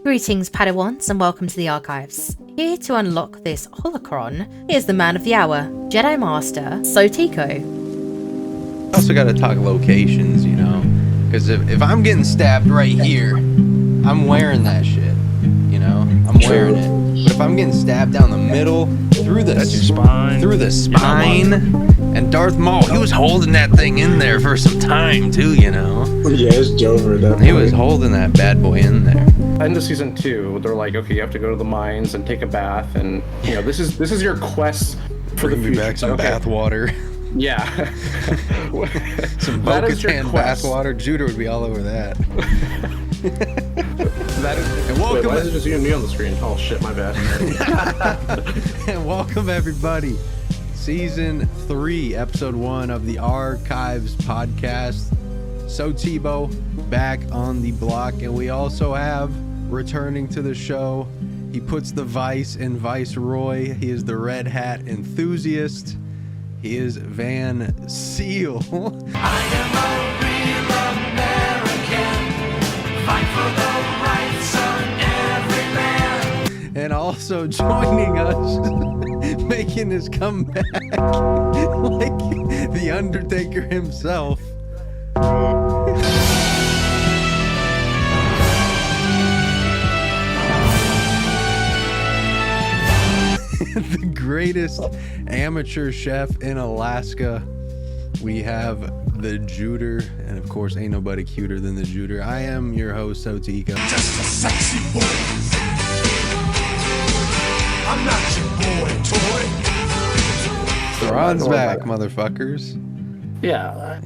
Greetings, Padawans, and welcome to the Archives. Here to unlock this holocron is the man of the hour, Jedi Master SoTeeko. Also got to talk locations, you know, because if I'm getting stabbed right here, I'm wearing that shit, you know, I'm wearing it. But if I'm getting stabbed down the middle, through the spine, and Darth Maul, he was holding that thing in there for some time too, you know. Yeah, it's Jover at that point. He was holding that bad boy in there. End of season 2, they're like, okay, you have to go to the mines and take a bath, and you know this is your quest for the Bring me future. back some bath water. Yeah. Some That is your Bo-Katan quest. bath water. Judah would be all over that. That is. And welcome. Wait, why is it just you and me on the screen? Oh shit, my bad. And welcome everybody. Season 3, episode 1 of the Archives podcast. SoTeeko back on the block, and we also have returning to the show. He puts the vice in Viceroy. He is the red hat enthusiast. He is Van Seal. I am a real American, fight for the rights of every man. And also joining us, making his comeback, like the Undertaker himself. The greatest amateur chef in Alaska. We have the Juder, and of course ain't nobody cuter than the Juder. I am your host, SoTeeko. Just a sexy boy. I'm not your boy toy. Thrawn's back, motherfuckers. Yeah.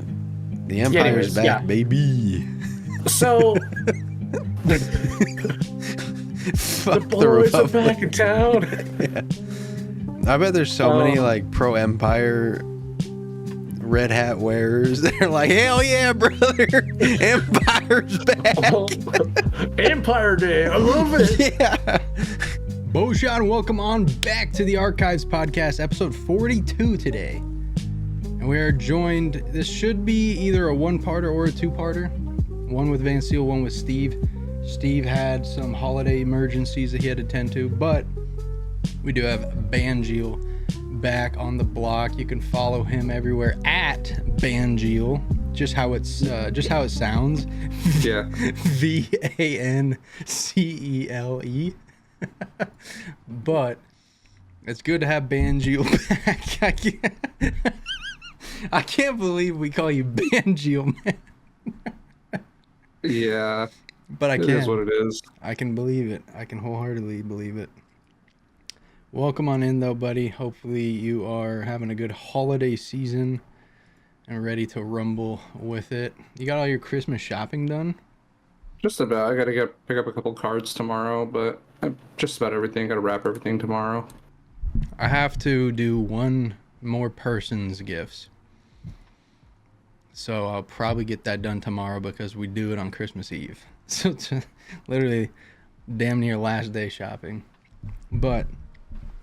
The Empire's anyways, back, yeah. baby. So Fuck the boys are Republic. back in town. I bet there's so many like pro Empire red hat wearers. They're like, hell yeah, brother, Empire's back. Empire Day, I love it. Yeah. Beaushot, and welcome on back to the Archives podcast, episode 42 today. And we are joined, this should be either a one-parter or a two-parter. One with Van Seal, one with Steve. Steve had some holiday emergencies that he had to tend to, but we do have Banjeel back on the block. You can follow him everywhere at Banjeel, just how it sounds. Yeah. Vancele. But it's good to have Banjeel back. I can't believe we call you Banjeel, man. Yeah. But I It can. is what it is. I can believe it. I can wholeheartedly believe it. Welcome on in, though, buddy. Hopefully you are having a good holiday season and ready to rumble with it. You got all your Christmas shopping done? Just about. I gotta pick up a couple cards tomorrow, but just about everything. Gotta wrap everything tomorrow. I have to do one more person's gifts. So I'll probably get that done tomorrow because we do it on Christmas Eve. So it's literally damn near last day shopping. But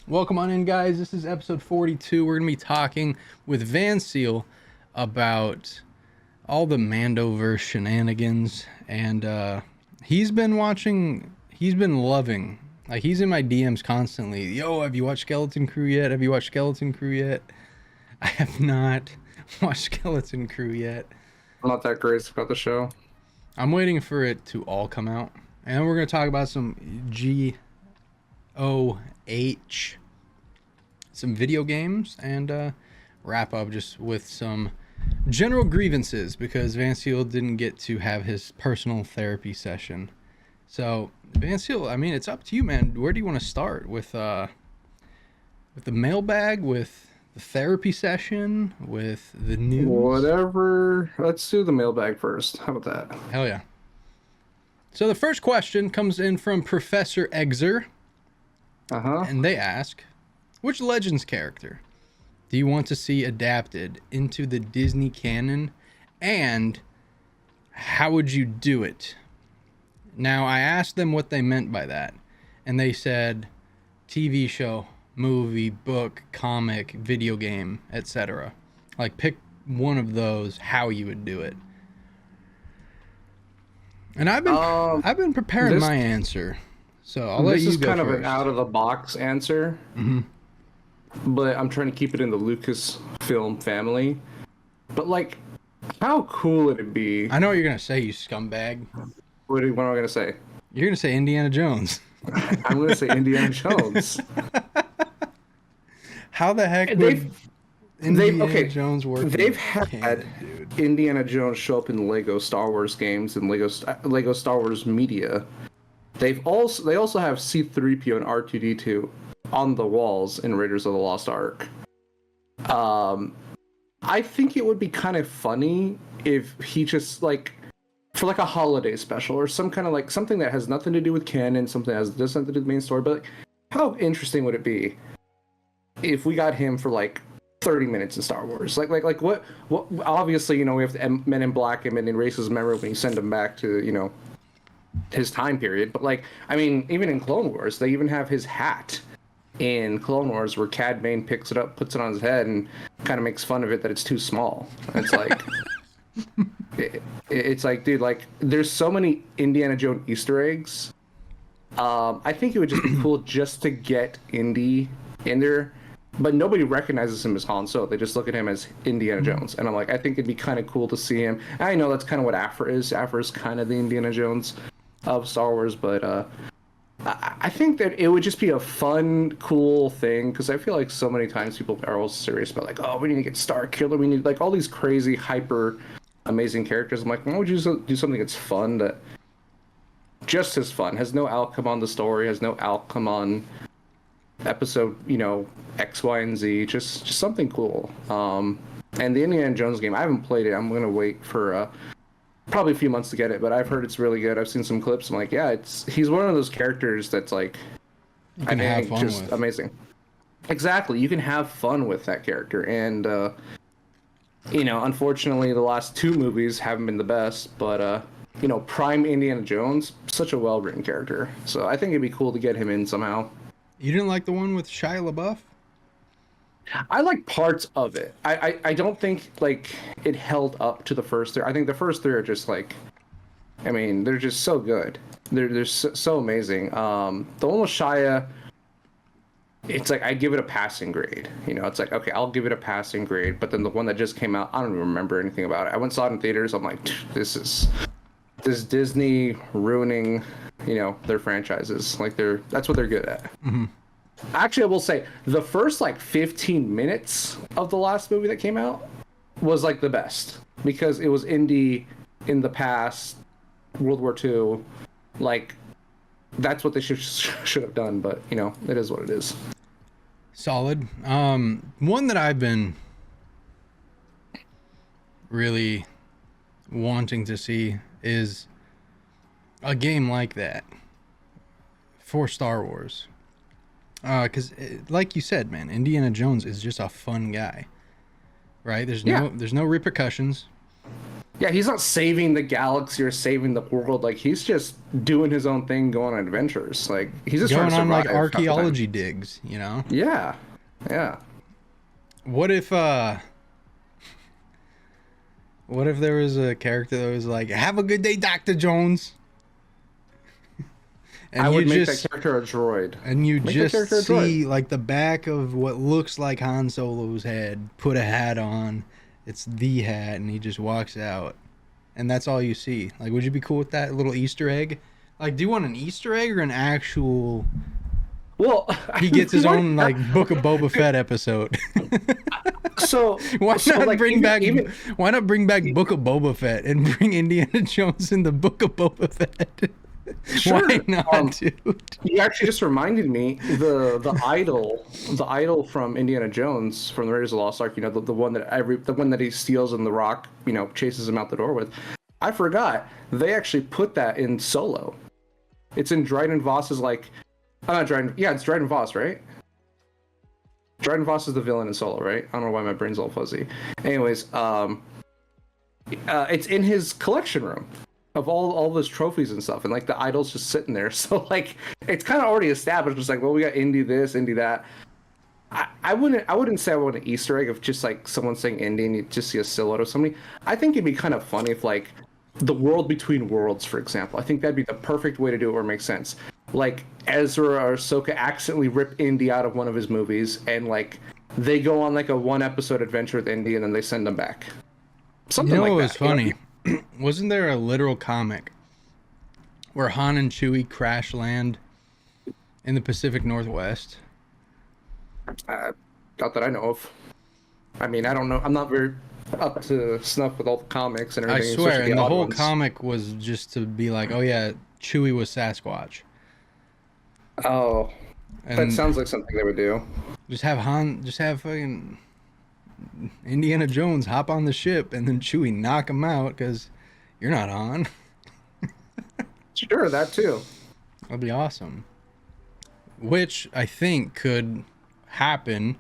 welcome on in, guys. This is episode 42. We're going to be talking with Van Seal about all the Mandoverse shenanigans. And he's been loving. Like, he's in my DMs constantly. Yo, have you watched Skeleton Crew yet? Have you watched Skeleton Crew yet? I have not watched Skeleton Crew yet. I'm not that crazy about the show. I'm waiting for it to all come out. And we're going to talk about some GOH, some video games, and wrap up just with some general grievances because Van Seal didn't get to have his personal therapy session. So, Van Seal, I mean, it's up to you, man. Where do you want to start? With the mailbag, with the therapy session, with the news? Whatever. Let's do the mailbag first. How about that? Hell yeah. So the first question comes in from Professor Egzer, Uh-huh. and they ask, which Legends character do you want to see adapted into the Disney canon, and how would you do it? Now, I asked them what they meant by that, and they said TV show, movie, book, comic, video game, etc. Like, pick one of those, how you would do it. And I've been preparing this- my answer, so I'll let This you is go kind of first. an out of the box answer, but I'm trying to keep it in the Lucasfilm family. But like, how cool would it be? I know what you're gonna say, you scumbag. What am I gonna say? You're gonna say Indiana Jones. I'm gonna say Indiana Jones. How the heck would They've Indiana Jones work? in They've had canon, dude? Indiana Jones show up in Lego Star Wars games and Lego Star Wars media. They also have C-3PO and R2-D2 on the walls in Raiders of the Lost Ark. I think it would be kind of funny if he just like for like a holiday special or some kind of like something that has nothing to do with canon, something that has nothing to do with the main story. But like, how interesting would it be if we got him for like 30 minutes in Star Wars? Like what? Obviously, you know, we have to Men in Black him and erase his memory when you send him back to, you know, his time period. But like, I mean, even in Clone Wars, they even have his hat in Clone Wars where Cad Bane picks it up, puts it on his head, and kind of makes fun of it that it's too small. And it's like, it's like, dude, like, there's so many Indiana Jones Easter eggs. I think it would just be cool just to get Indy in there, but nobody recognizes him as Han Solo. They just look at him as Indiana Jones, and I'm like, I think it'd be kind of cool to see him. And I know that's kind of what Afra is. Afra is kind of the Indiana Jones of Star Wars, but I think that it would just be a fun, cool thing, because I feel like so many times people are all serious about like, oh, we need to get Starkiller, we need like all these crazy, hyper, amazing characters. I'm like, why would you do something that's fun, that just as fun, has no outcome on the story, has no outcome on episode, you know, X, Y, and Z, just something cool. And the Indiana Jones game, I haven't played it. I'm gonna wait for probably a few months to get it, but I've heard it's really good. I've seen some clips. I'm like, yeah, he's one of those characters that's like, You can have fun just with. amazing. Exactly, you can have fun with that character, and you know, unfortunately, the last two movies haven't been the best, but you know, prime Indiana Jones, such a well-written character. So I think it'd be cool to get him in somehow. You didn't like the one with Shia LaBeouf? I like parts of it. I don't think like it held up to the first three. I think the first three are just like, I mean, they're just so good. They're so amazing. The one with Shia, it's like I give it a passing grade. You know, it's like, okay, I'll give it a passing grade. But then the one that just came out, I don't even remember anything about it. I went and saw it in theaters. I'm like, this is Disney ruining, you know, their franchises. Like that's what they're good at. Mm-hmm. Actually, I will say the first like 15 minutes of the last movie that came out was like the best, because it was Indy in the past, World War II. Like, that's what they should have done, but you know, it is what it is. Solid. One that I've been really wanting to see is a game like that for Star Wars. Because, like you said, man, Indiana Jones is just a fun guy, right? There's no repercussions. Yeah, he's not saving the galaxy or saving the world. Like, he's just doing his own thing, going on adventures. Like, he's just Going trying to on like survive half the time. archaeology digs, you know? Yeah. What if there was a character that was like, "Have a good day, Dr. Jones"? And I would make just, that character a droid. and you make that just character a see droid. like the back of what looks like Han Solo's head, put a hat on. It's the hat, and he just walks out. And that's all you see. Like, would you be cool with that little Easter egg? Like, do you want an Easter egg or an actual... Well, He gets his own, like, Book of Boba Fett episode. So Why not like, bring back even Why not bring back Book of Boba Fett and bring Indiana Jones in the Book of Boba Fett? Sure. Why not, dude? You actually just reminded me, the idol from Indiana Jones from the Raiders of the Lost Ark, you know, the one that he steals and the Rock, you know, chases him out the door with. I forgot they actually put that in Solo. It's in Dryden Voss's like, not Dryden, yeah, it's Dryden Voss, right? Dryden Voss is the villain in Solo, right? I don't know why my brain's all fuzzy. Anyways, it's in his collection room of all those trophies and stuff, and like the idol's just sitting there. So like it's kind of already established. It's like, well, we got Indy this, Indy that. I wouldn't say I want an Easter egg of just like someone saying Indy and you just see a silhouette of somebody. I think it'd be kind of funny if like the world between worlds, for example. I think that'd be the perfect way to do it where it makes sense. Like Ezra or Ahsoka accidentally rip Indy out of one of his movies, and like they go on like a 1-episode adventure with Indy, and then they send them back. Something You know like what was that. funny? Wasn't there a literal comic where Han and Chewie crash land in the Pacific Northwest? Not that I know of. I mean, I don't know. I'm not very up to snuff with all the comics and I everything. swear, especially and the odd whole ones. comic was just to be like, oh yeah, Chewie was Sasquatch. Oh, that And sounds like something they would do. just have fucking Indiana Jones hop on the ship and then Chewie knock him out because you're not on. Sure, that too. That'd be awesome. Which I think could happen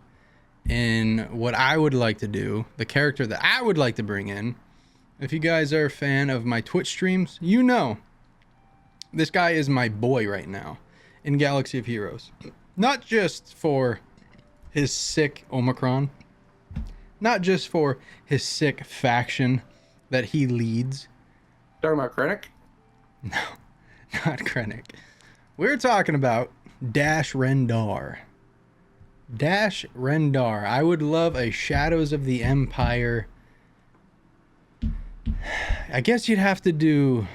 in what I would like to do, the character that I would like to bring in. If you guys are a fan of my Twitch streams, you know this guy is my boy right now in Galaxy of Heroes. Not just for his sick Omicron, not just for his sick faction that he leads. Talking about Krennic? Not Krennic. We're talking about Dash Rendar. Dash Rendar. I would love a Shadows of the Empire. I guess you'd have to do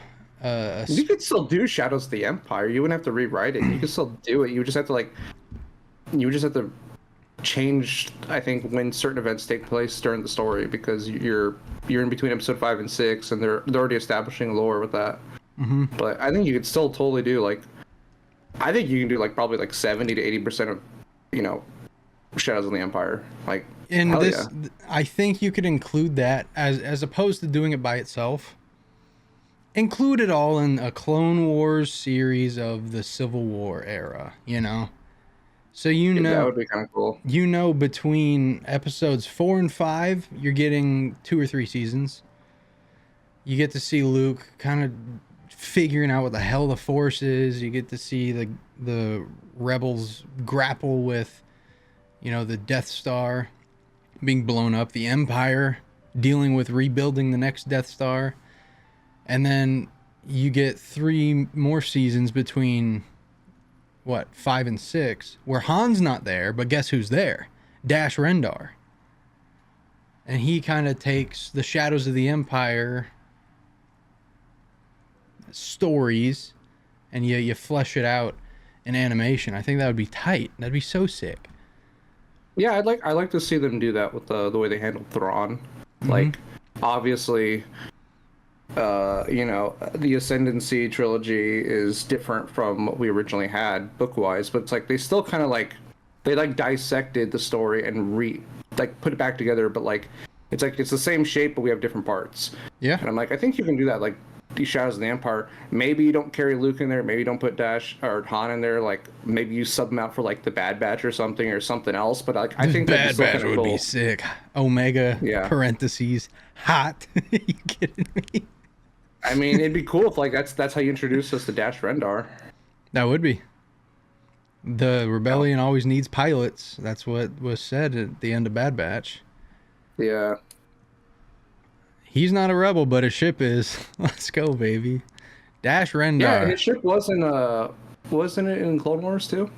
You could still do Shadows of the Empire. You wouldn't have to rewrite it. You could still do it. You would just have to change, I think, when certain events take place during the story, because you're in between episode 5 and 6, and they're already establishing lore with that. Mm-hmm. But I think you could still totally do I think you can do probably 70 to 80% of Shadows of the Empire. In hell this, yeah. I think you could include that as opposed to doing it by itself. Include it all in a Clone Wars series of the Civil War era, So that would be kind of cool. Between episodes 4 and 5, you're getting 2 or 3 seasons. You get to see Luke kind of figuring out what the hell the Force is. You get to see the rebels grapple with, the Death Star being blown up, the Empire dealing with rebuilding the next Death Star. And then you get 3 more seasons between 5 and 6, where Han's not there, but guess who's there? Dash Rendar. And he kind of takes the Shadows of the Empire stories and you flesh it out in animation. I think that would be tight. That'd be so sick. Yeah, I'd like to see them do that with the way they handled Thrawn. Obviously, the Ascendancy trilogy is different from what we originally had book-wise, but it's they still kind of they dissected the story and put it back together, but it's the same shape, but we have different parts. Yeah. And I'm I think you can do that, these Shadows of the Empire. Maybe you don't carry Luke in there, maybe you don't put Dash or Han in there, maybe you sub them out for the Bad Batch or something else, but I think Bad that'd be Batch still would cool. be sick. Omega, Yeah. parentheses, hot. You kidding me? I mean, it'd be cool if that's how you introduce us to Dash Rendar. That would be. The rebellion always needs pilots. That's what was said at the end of Bad Batch. Yeah. He's not a rebel, but his ship is. Let's go, baby. Dash Rendar. Yeah, his ship wasn't it in Clone Wars too?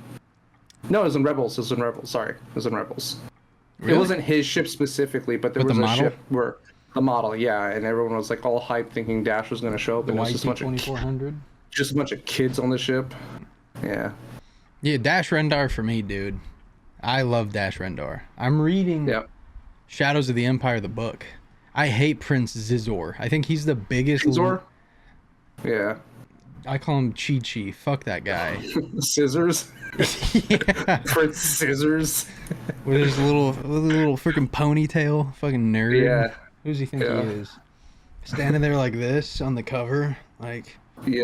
No, it was in Rebels. Sorry, it was in Rebels. Really? It wasn't his ship specifically, but there But was the a model? ship where the model, yeah, and everyone was all hyped thinking Dash was going to show up, The and it was YT-2400. just a bunch of kids on the ship. Yeah. Yeah, Dash Rendar for me, dude. I love Dash Rendar. I'm reading Yeah. Shadows of the Empire, the book. I hate Prince Zizor. I think he's the biggest... Zor? Yeah. I call him Chi-Chi. Fuck that guy. Scissors. Yeah. Prince Scissors. With his little freaking ponytail. Fucking nerd. Yeah. Who does he think Yeah. he is? Standing there like this on the cover. Yeah.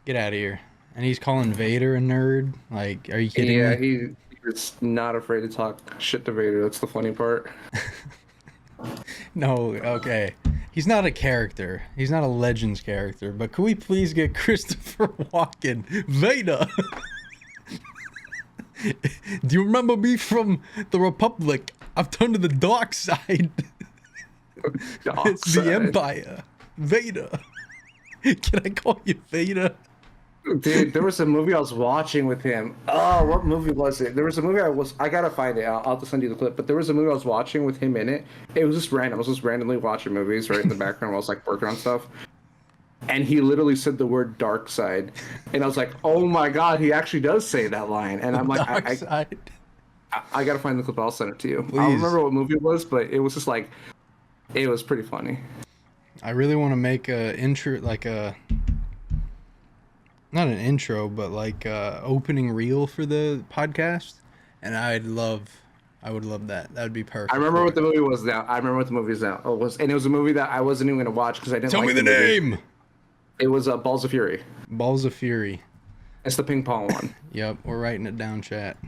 Get out of here. And he's calling Vader a nerd. Are you kidding Yeah, me? he's not afraid to talk shit to Vader. That's the funny part. No, okay. He's not a character. He's not a Legends character. But could we please get Christopher Walken? Vader! Do you remember me from the Republic? I've turned to the dark side. It's the Empire. Vader. Can I call you Vader? Dude, there was a movie I was watching with him. Oh, what movie was it? There was a movie I gotta find it. I'll have to send you the clip. But there was a movie I was watching with him in it. It was just random. I was just randomly watching movies right in the background while I was like working on stuff. And he literally said the word dark side. And I was like, oh my God, he actually does say that line. And I'm like, Dark side. I gotta find the clip. I'll send it to you. Please. I don't remember what movie it was, but it was just like, it was pretty funny. I really want to make a intro, not an intro, but like opening reel for the podcast, and I would love that. That would be perfect. I remember what the movie was now. I remember what the movie is now. It was a movie that I wasn't even gonna watch because I didn't. Tell like me the name. It was Balls of Fury. Balls of Fury. It's the ping pong one. Yep, we're writing it down, chat.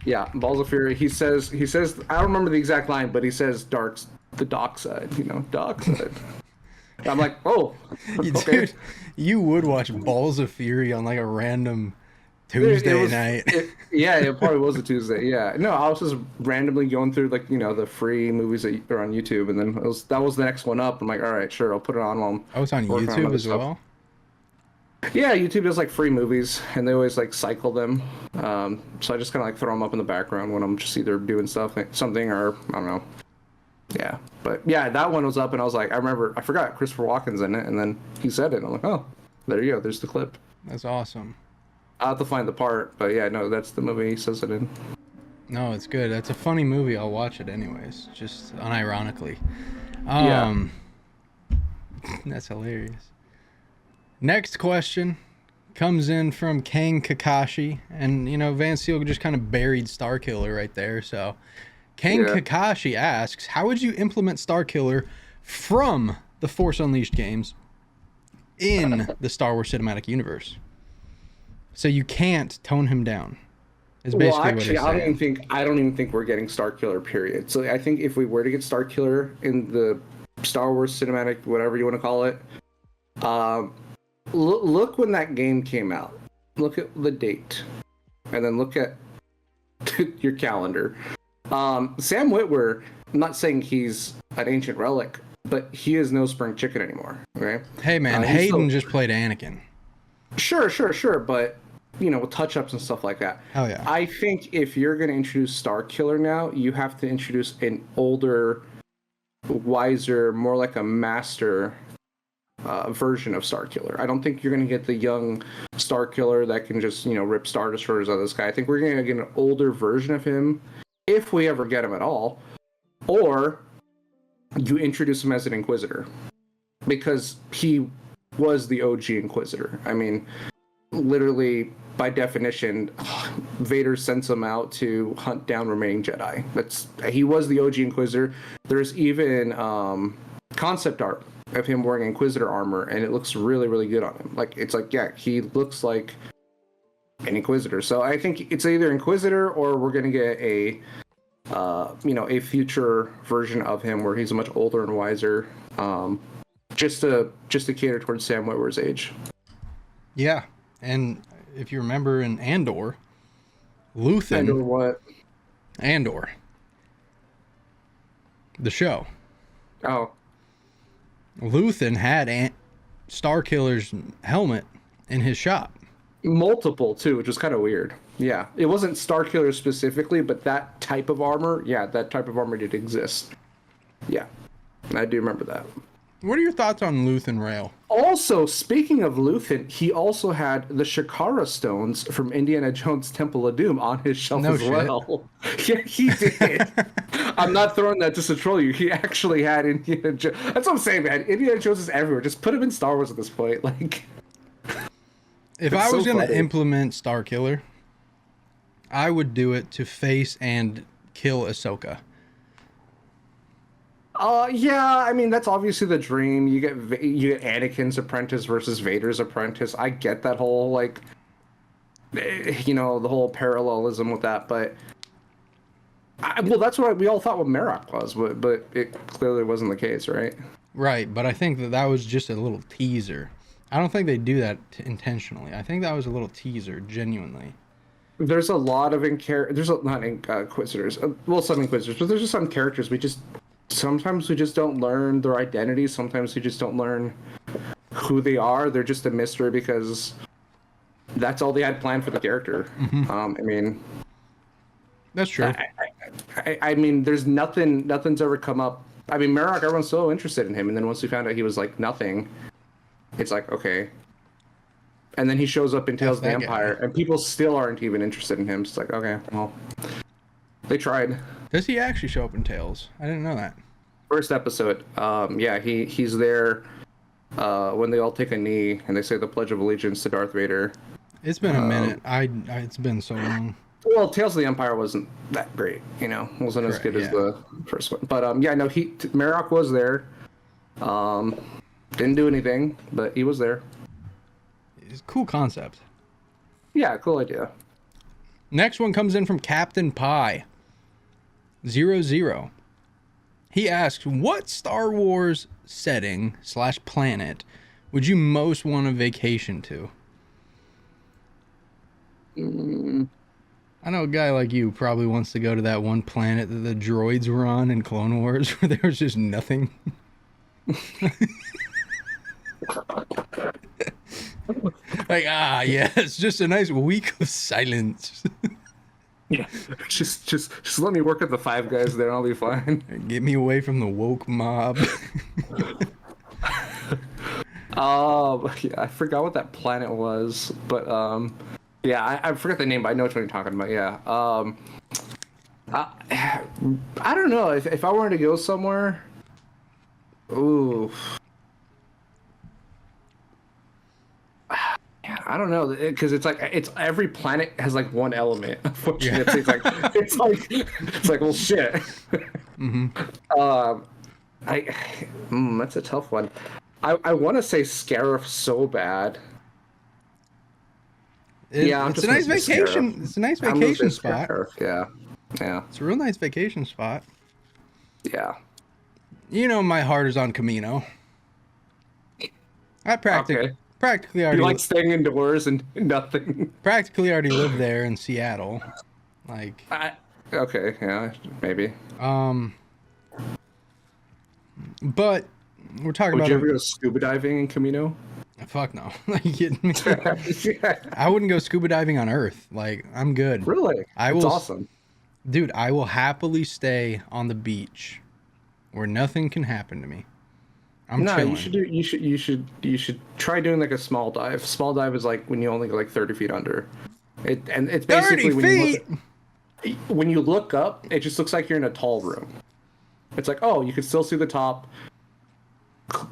Yeah, Balls of Fury. He says. I don't remember the exact line, but he says the dark side. Dark side. I'm like, oh, okay. Dude, you would watch Balls of Fury on like a random Tuesday night. It probably was a Tuesday. Yeah, no, I was just randomly going through like the free movies that are on YouTube, and then that was the next one up. I'm like, all right, sure, I'll put it on while I'm. Oh, it's on YouTube as well. Yeah, YouTube does like free movies, and they always like cycle them. So I just kind of like throw them up in the background when I'm just either doing something, or I don't know. Yeah, but yeah, that one was up, and I was like, I forgot Christopher Walken's in it, and then he said it. I'm like, oh, there you go. There's the clip. That's awesome. I'll have to find the part, but yeah, no, that's the movie he says it in. No, it's good. That's a funny movie. I'll watch it anyways, just unironically. Yeah. That's hilarious. Next question comes in from Kang Kakashi, and Van Seal just kind of buried Starkiller right there, so Kang Kakashi asks, how would you implement Starkiller from the Force Unleashed games in the Star Wars Cinematic Universe? So you can't tone him down. Is basically what he's saying. I don't even think we're getting Starkiller, period. So I think if we were to get Starkiller in the Star Wars Cinematic, whatever you want to call it, look when that game came out. Look at the date. And then look at your calendar. Sam Witwer, I'm not saying he's an ancient relic, but he is no spring chicken anymore. Okay. Hey man, Hayden just played Anakin. Sure, but with touch-ups and stuff like that. Hell yeah. I think if you're going to introduce Starkiller now, you have to introduce an older, wiser, more like a master version of Starkiller. I don't think you're going to get the young Starkiller that can just rip Star Destroyers out of the sky. I think we're going to get an older version of him. If we ever get him at all, or you introduce him as an Inquisitor, because he was the OG Inquisitor. I mean, literally, by definition, Vader sends him out to hunt down remaining Jedi. He was the OG Inquisitor. There's even concept art of him wearing Inquisitor armor, and it looks really, really good on him. He looks like an Inquisitor. So I think it's either Inquisitor or we're gonna get a future version of him where he's much older and wiser, just to cater towards Sam Witwer's age. Yeah, and if you remember in Andor, Luthen. Andor what? Andor. The show. Oh. Luthen had Starkiller's helmet in his shop. Multiple too, which was kind of weird. Yeah, it wasn't Starkiller specifically, but that type of armor, did exist. Yeah, I do remember that. What are your thoughts on Luthen Rail? Also, speaking of Luthen, he also had the Shakara stones from Indiana Jones' Temple of Doom on his shelf well. Yeah, he did. I'm not throwing that just to troll you. He actually had Indiana Jones. That's what I'm saying, man. Indiana Jones is everywhere. Just put him in Star Wars at this point. If I was going to implement Starkiller, I would do it to face and kill Ahsoka. Yeah, I mean, that's obviously the dream. You get Anakin's apprentice versus Vader's apprentice. I get that whole, the whole parallelism with that, but... that's what we all thought what Marok was, but it clearly wasn't the case, right? Right, but I think that was just a little teaser. I don't think they do that intentionally. I think that was a little teaser, genuinely. There's a lot of Inquisitors. Some Inquisitors, but there's just some characters we just sometimes we just don't learn their identity. Sometimes we just don't learn who they are. They're just a mystery because that's all they had planned for the character. I mean, That's true. I mean, there's nothing's ever come up. I mean, Marok, everyone's so interested in him, and then once we found out he was like nothing, it's like, okay. And then he shows up in Tales of the that Empire, and people still aren't even interested in him. It's like, okay, well, they tried. Does he actually show up in Tales? I didn't know that. First episode, yeah, he's there when they all take a knee and they say the Pledge of Allegiance to Darth Vader. It's been a minute. It's been so long. Well, Tales of the Empire wasn't that great, you know. It wasn't as good as the first one. But yeah, no, Marok was there. Didn't do anything, but he was there. It's a cool concept. Yeah, cool idea. Next one comes in from Captain Pie 00. He asks, what Star Wars setting / planet would you most want to vacation to? I know a guy like you probably wants to go to that one planet that the droids were on in Clone Wars where there was just nothing. Like, yeah, it's just a nice week of silence. Yeah, just let me work at the Five Guys there, I'll be fine. Get me away from the woke mob. Yeah, I forgot what that planet was, but yeah, I forgot the name, but I know which one you're talking about. Yeah, I don't know if I wanted to go somewhere. Ooh. I don't know, because it's like every planet has like one element. Unfortunately, yeah. it's like well, shit. That's a tough one. I want to say Scarif so bad. It's a nice vacation. Scarif. It's a nice vacation spot. Scarif. Yeah. It's a real nice vacation spot. Yeah. You know, my heart is on Camino. I practically already. You like staying indoors and nothing. Practically already lived there in Seattle. Like. Okay. Yeah. Maybe. But we're talking about. Would you ever go scuba diving in Camino? Fuck no. Are you kidding me? I wouldn't go scuba diving on Earth. Like, I'm good. Really? It's awesome. Dude, I will happily stay on the beach where nothing can happen to me. I'm chilling. You should try doing like a small dive. Small dive is like when you only go like 30 feet under. It's basically 30 feet. When you look up, it just looks like you're in a tall room. It's like, oh, you can still see the top.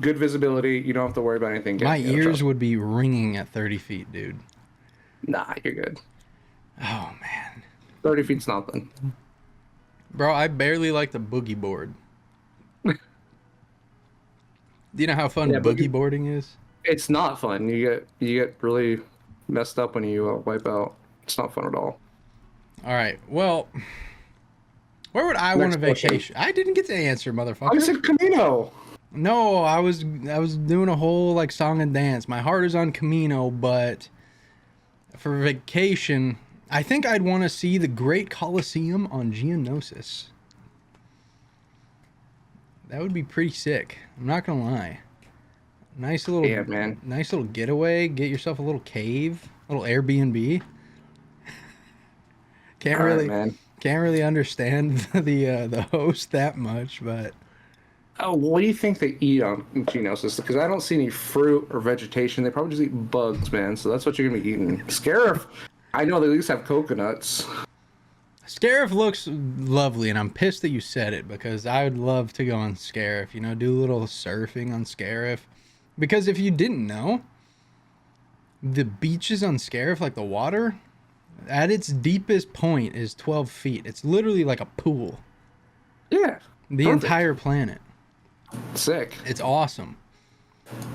Good visibility. You don't have to worry about anything. My ears would be ringing at 30 feet, dude. Nah, you're good. Oh man. 30 feet's nothing. Bro, I barely like the boogie board. Do you know how fun boogie boarding is? It's not fun. You get really messed up when you wipe out. It's not fun at all. All right. Well, where would I want to vacation? I didn't get to answer, motherfucker. I said Camino. No, I was doing a whole like song and dance. My heart is on Camino, but for vacation, I think I'd want to see the Great Colosseum on Geonosis. That would be pretty sick. I'm not gonna lie. Nice little getaway. Get yourself a little cave, a little Airbnb. Can't really understand the host that much, but. Oh, what do you think they eat on Geonosis? Because I don't see any fruit or vegetation. They probably just eat bugs, man. So that's what you're gonna be eating. Scarif, I know they at least have coconuts. Scarif looks lovely, and I'm pissed that you said it because I would love to go on Scarif. You know, do a little surfing on Scarif. Because if you didn't know, the beaches on Scarif, like the water, at its deepest point is 12 feet. It's literally like a pool. Yeah. The entire planet. Sick. It's awesome.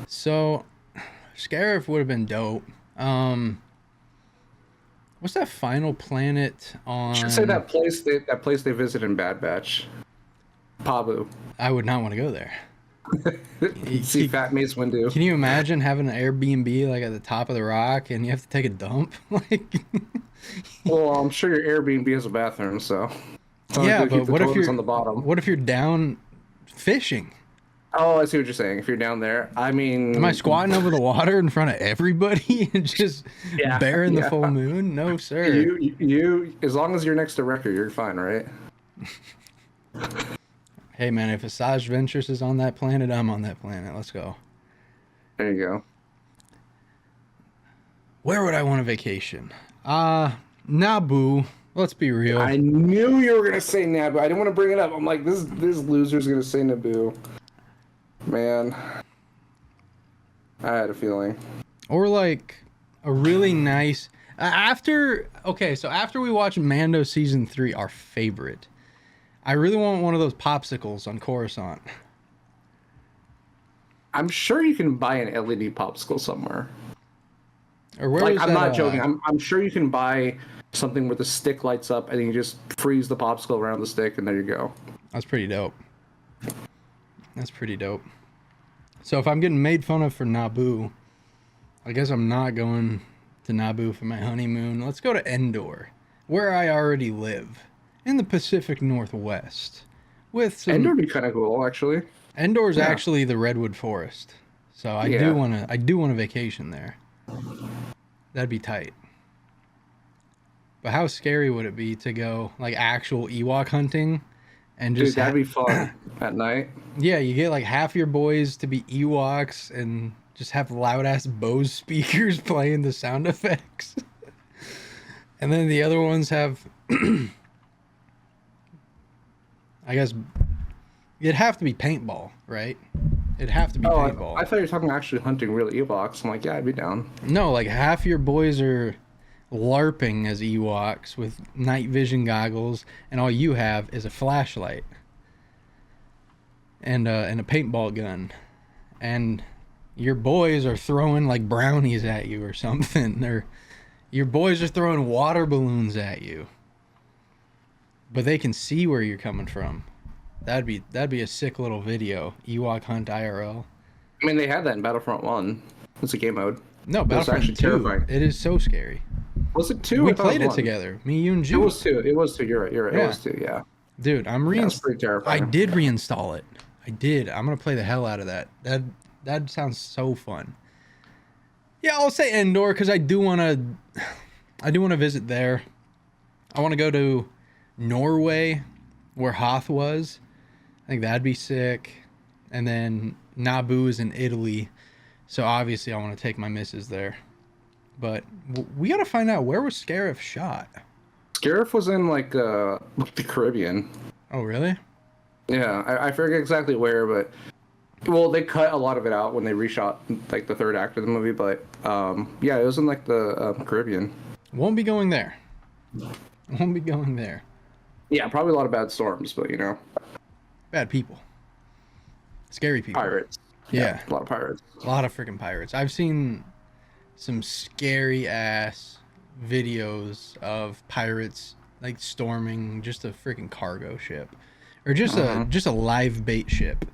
So, Scarif would have been dope. What's that final planet on? Should say that place they visit in Bad Batch. Pabu. I would not want to go there. See Fat Mace Windu. Can you imagine having an Airbnb like at the top of the rock and you have to take a dump? Like. Well, I'm sure your Airbnb has a bathroom, so. Yeah, but what if you're on the bottom? What if you're down fishing. Oh, I see what you're saying. If you're down there, I mean, Am I squatting over the water in front of everybody and just bearing the full moon? No, sir. You, as long as you're next to Wrecker, you're fine, right? Hey, man, if Asajj Ventress is on that planet, I'm on that planet. Let's go. There you go. Where would I want a vacation? Naboo. Let's be real. I knew you were gonna say Naboo. I didn't want to bring it up. I'm like, this loser's gonna say Naboo. Man, I had a feeling. Or like a really nice after we watch Mando season 3, our favorite, I really want one of those popsicles on Coruscant. I'm sure you can buy an LED popsicle somewhere. Or where Like, was I'm that, not joking. I'm sure you can buy something where the stick lights up and you just freeze the popsicle around the stick and there you go. That's pretty dope. That's pretty dope. So if I'm getting made fun of for Naboo, I guess I'm not going to Naboo for my honeymoon. Let's go to Endor, where I already live, in the Pacific Northwest. With some... Endor would be kind of cool, actually. Endor's actually the redwood forest, so I do want a vacation there. That'd be tight. But how scary would it be to go like actual Ewok hunting? And just Dude, that'd be fun at night. Yeah, you get like half your boys to be Ewoks and just have loud ass Bose speakers playing the sound effects. And then the other ones have, I guess, it'd have to be paintball, right? It'd have to be paintball. I thought you were talking actually hunting real Ewoks. I'm like, yeah, I'd be down. No, like half your boys are LARPing as Ewoks with night vision goggles, and all you have is a flashlight and a paintball gun, and your boys are throwing like brownies at you or something, or your boys are throwing water balloons at you, but they can see where you're coming from. That'd be a sick little video. Ewok hunt IRL. I mean, they had that in Battlefront 1. It's a game mode. No, Battlefront 2. Terrifying. It is so scary. Was it 2? We played it together. Me, you, and Jude. It was 2. It was 2. You're right. You're right. Yeah. It was 2. Yeah. Dude, That's pretty terrifying. I did reinstall it. I did. I'm gonna play the hell out of that. That sounds so fun. Yeah, I'll say Endor because I do wanna visit there. I want to go to Norway, where Hoth was. I think that'd be sick. And then Naboo is in Italy, so obviously I want to take my missus there. But we gotta find out, where was Scarif shot? Scarif was in like the Caribbean. Oh really? Yeah, I forget exactly where, but well, they cut a lot of it out when they reshot like the third act of the movie. But yeah, it was in like the Caribbean. Won't be going there. Won't be going there. Yeah, probably a lot of bad storms, but you know, Bad people. Scary people. pirates. Yeah. A lot of pirates. A lot of freaking pirates. I've seen some scary ass videos of pirates like storming just a freaking cargo ship, or just a live bait ship,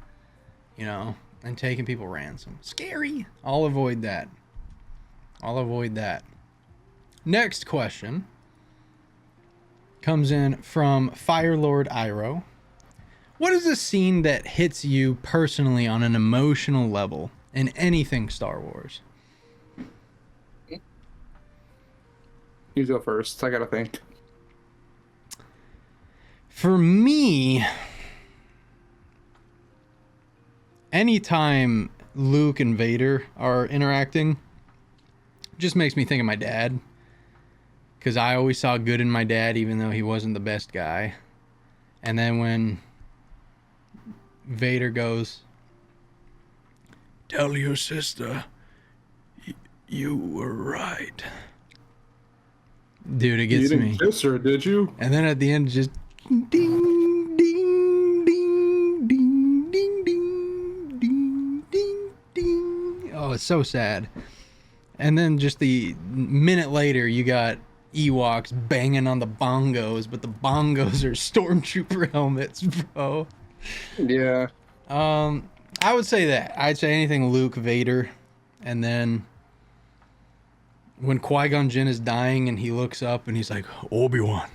you know, and taking people ransom. Scary. I'll avoid that. Next question comes in from Firelord Iro. What is a scene that hits you personally on an emotional level in anything Star Wars? You go first. I gotta think. For me, anytime Luke and Vader are interacting, just makes me think of my dad. Because I always saw good in my dad, even though he wasn't the best guy. And then when Vader goes, "Tell your sister you were right." Dude, it gets You me. didn't kiss her, did you? And then at the end, just ding, ding, ding, ding, ding, ding, ding, ding, ding. Oh, it's so sad. And then just the minute later, you got Ewoks banging on the bongos, but the bongos are stormtrooper helmets, bro. Yeah. I would say that. I'd say anything Luke, Vader, and then when Qui-Gon Jinn is dying and he looks up and he's like, "Obi-Wan,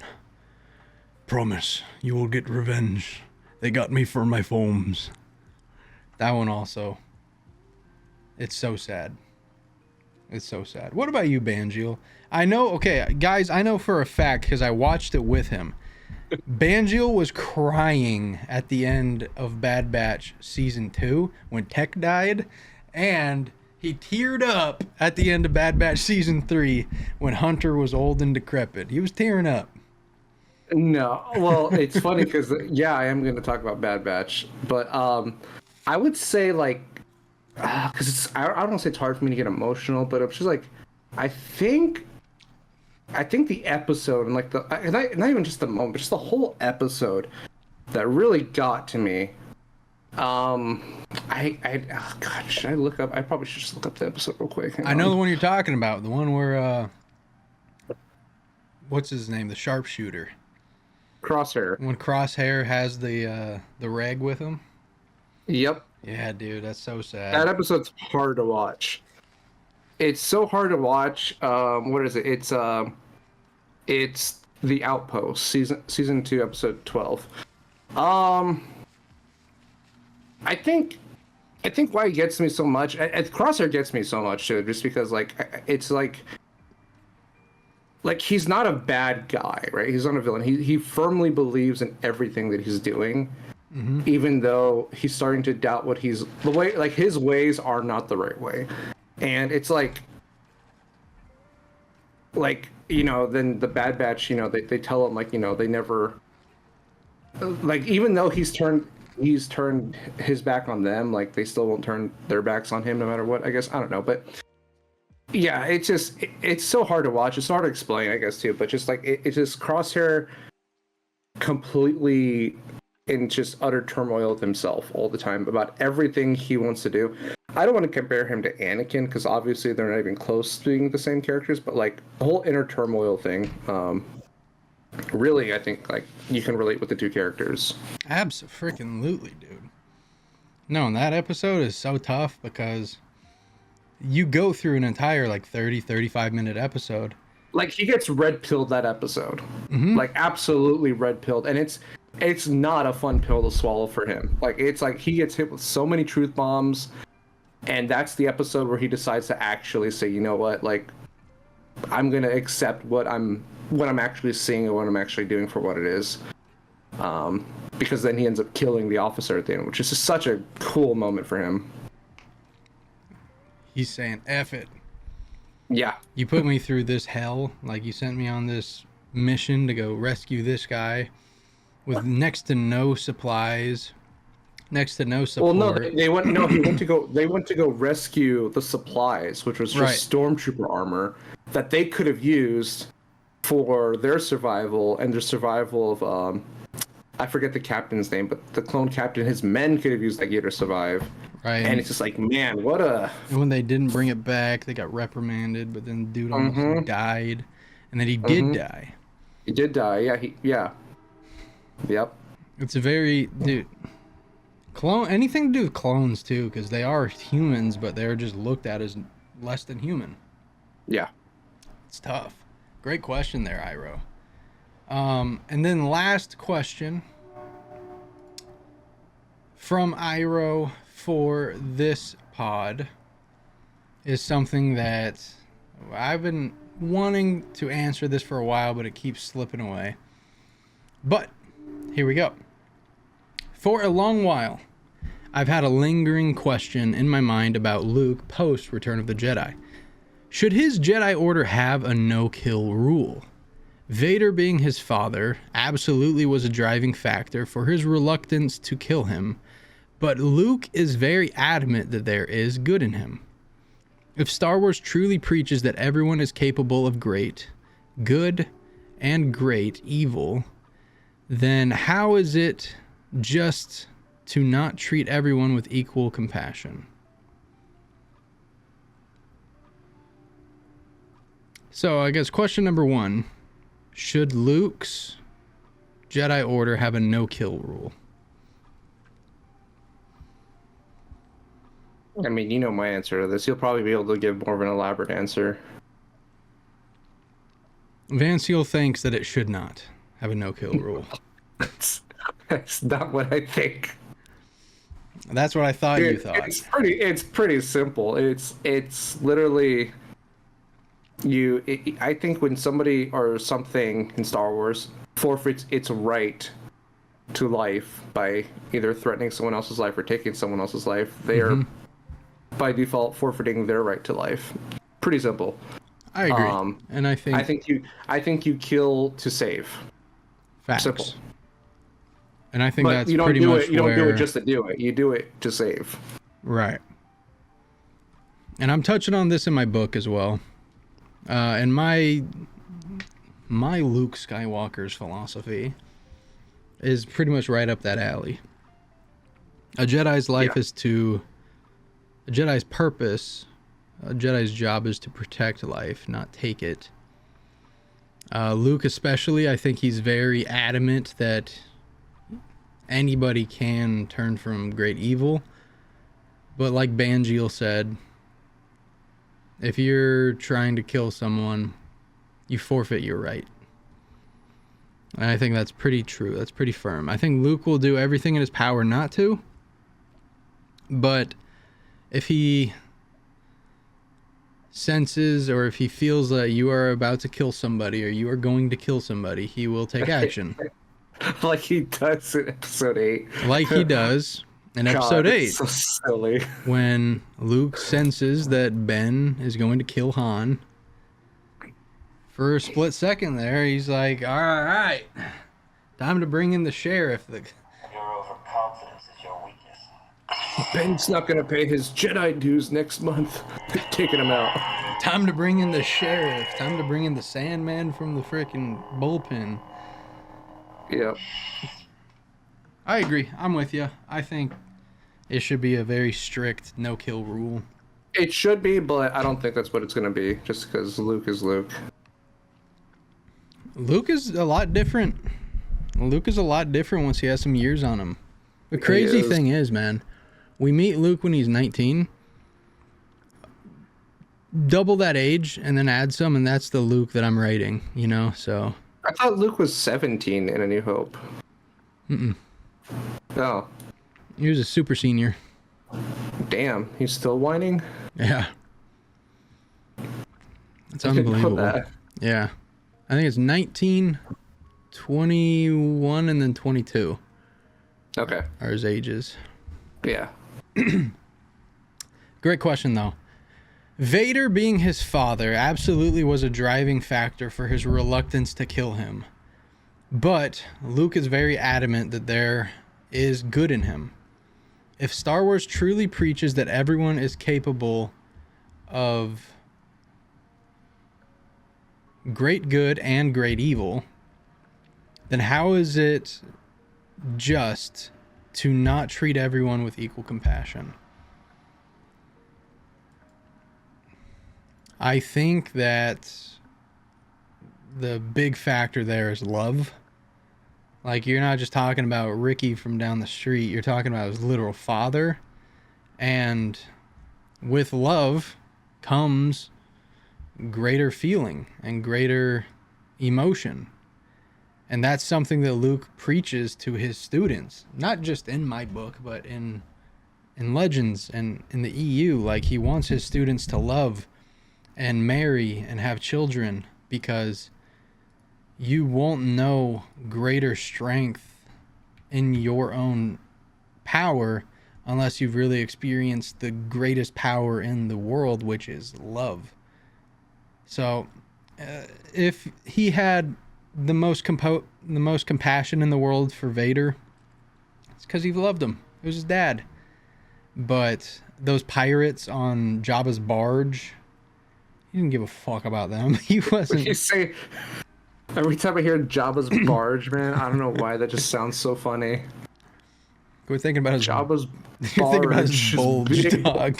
promise you will get revenge. They got me for my foams." That one also. It's so sad. It's so sad. What about you, Banjil? I know, okay, guys, I know for a fact because I watched it with him. Banjil was crying at the end of Bad Batch Season 2 when Tech died, and he teared up at the end of Bad Batch Season 3 when Hunter was old and decrepit. He was tearing up. No, well, it's funny because yeah, I am going to talk about Bad Batch, but I would say like, because I don't want to say it's hard for me to get emotional, but it's just like, I think the episode and like not even just the moment, but just the whole episode that really got to me. Oh God, should I look up? I probably should just look up the episode real quick. Hang I know on. the one you're talking about, the one where what's his name, the sharpshooter. Crosshair. When Crosshair has the reg with him. Yep. Yeah, dude, that's so sad. That episode's hard to watch. It's so hard to watch. What is it? It's The Outpost, season 2, episode 12. I think why it gets me so much. Crosshair gets me so much too, just because like it's like he's not a bad guy, right? He's not a villain. He firmly believes in everything that he's doing. Mm-hmm. Even though he's starting to doubt his ways are not the right way. And it's like, then the Bad Batch, they tell him, they never, even though he's turned his back on them, they still won't turn their backs on him no matter what, I guess. I don't know. But yeah, it's so hard to watch. It's hard to explain, I guess, too. But just it's just Crosshair completely in just utter turmoil with himself all the time about everything he wants to do. I don't want to compare him to Anakin because obviously they're not even close to being the same characters, but the whole inner turmoil thing, really, I think you can relate with the two characters. Abso-freaking-lutely, dude. No, and that episode is so tough because you go through an entire 35 minute episode. He gets red pilled that episode. Mm-hmm. Absolutely red pilled, and it's not a fun pill to swallow for him. He gets hit with so many truth bombs, and that's the episode where he decides to actually say, you know what, I'm gonna accept what I'm actually seeing and what I'm actually doing for what it is. Because then he ends up killing the officer at the end, which is just such a cool moment for him. He's saying, F it. Yeah. You put me through this hell. You sent me on this mission to go rescue this guy with next to no supplies, next to no support. Well, no, they went to go rescue the supplies, which was just stormtrooper armor that they could have used for their survival and their survival of I forget the captain's name, but the clone captain, his men could have used that gear to survive. Right. And it's just man, what a... And when they didn't bring it back, they got reprimanded, but then dude almost died. And then he did die. He did die, yeah. Yep. It's a very... Dude. Anything to do with clones, too, because they are humans, but they're just looked at as less than human. Yeah. It's tough. Great question there, Iro. And then last question from Iro for this pod is something that I've been wanting to answer this for a while, but it keeps slipping away. But here we go. For a long while, I've had a lingering question in my mind about Luke post Return of the Jedi. Should his Jedi Order have a no-kill rule? Vader, being his father, absolutely was a driving factor for his reluctance to kill him, but Luke is very adamant that there is good in him. If Star Wars truly preaches that everyone is capable of great good and great evil, then how is it just to not treat everyone with equal compassion? So I guess question number 1, should Luke's Jedi Order have a no-kill rule? I mean, you know my answer to this. You'll probably be able to give more of an elaborate answer. Van Seal thinks that it should not have a no-kill rule. That's not what I think. That's what I thought you thought. It's pretty simple. It's literally I think when somebody or something in Star Wars forfeits its right to life by either threatening someone else's life or taking someone else's life, they are by default forfeiting their right to life. Pretty simple. I agree. And I think you kill to save. facts. Simple. And I think But that's you don't pretty do much it. You don't do where- it just to do it. You do it to save. Right. And I'm touching on this in my book as well. And my Luke Skywalker's philosophy is pretty much right up that alley. A Jedi's life is a Jedi's purpose, a Jedi's job is to protect life, not take it. Luke especially, I think he's very adamant that anybody can turn from great evil. But like Banjeel said, if you're trying to kill someone, you forfeit your right. And I think that's pretty true. That's pretty firm. I think Luke will do everything in his power not to. But if he senses or if he feels that you are about to kill somebody or you are going to kill somebody, he will take action. Like he does in episode 8. Like he does in episode 8. So silly. When Luke senses that Ben is going to kill Han. For a split second there, he's like, all right, time to bring in the sheriff. Your overconfidence is your weakness. Ben's not gonna pay his Jedi dues next month. Taking him out. Time to bring in the sheriff. Time to bring in the Sandman from the frickin' bullpen. Yep. I agree. I'm with you. I think it should be a very strict no-kill rule. It should be, but I don't think that's what it's gonna be. Just because Luke is Luke. Luke is a lot different. Luke is a lot different once he has some years on him. The crazy thing is, man, we meet Luke when he's 19. Double that age and then add some, and that's the Luke that I'm writing, you know? So I thought Luke was 17 in A New Hope. Oh, he was a super senior. damn. He's still whining? Yeah. It's I didn't know unbelievable. that. Yeah. I think it's 19, 21, and then 22 Okay. are his ages. Yeah. Great question, though. Vader being his father absolutely was a driving factor for his reluctance to kill him. But Luke is very adamant that there is good in him. If Star Wars truly preaches that everyone is capable of great good and great evil, then how is it just to not treat everyone with equal compassion? I think that the big factor there is love. Like, you're not just talking about Ricky from down the street, you're talking about his literal father. And with love comes greater feeling and greater emotion. And that's something that Luke preaches to his students, not just in my book, but in Legends and in the EU. Like, he wants his students to love and marry and have children, because you won't know greater strength in your own power unless you've really experienced the greatest power in the world, which is love. So if he had the most compassion in the world for Vader, it's because he loved him. It was his dad. But those pirates on Jabba's barge, he didn't give a fuck about them. He wasn't. You say every time I hear Jabba's barge, man, I don't know why that just sounds so funny. We're thinking about his Jabba's You're thinking about his barge. bulge, Big dog.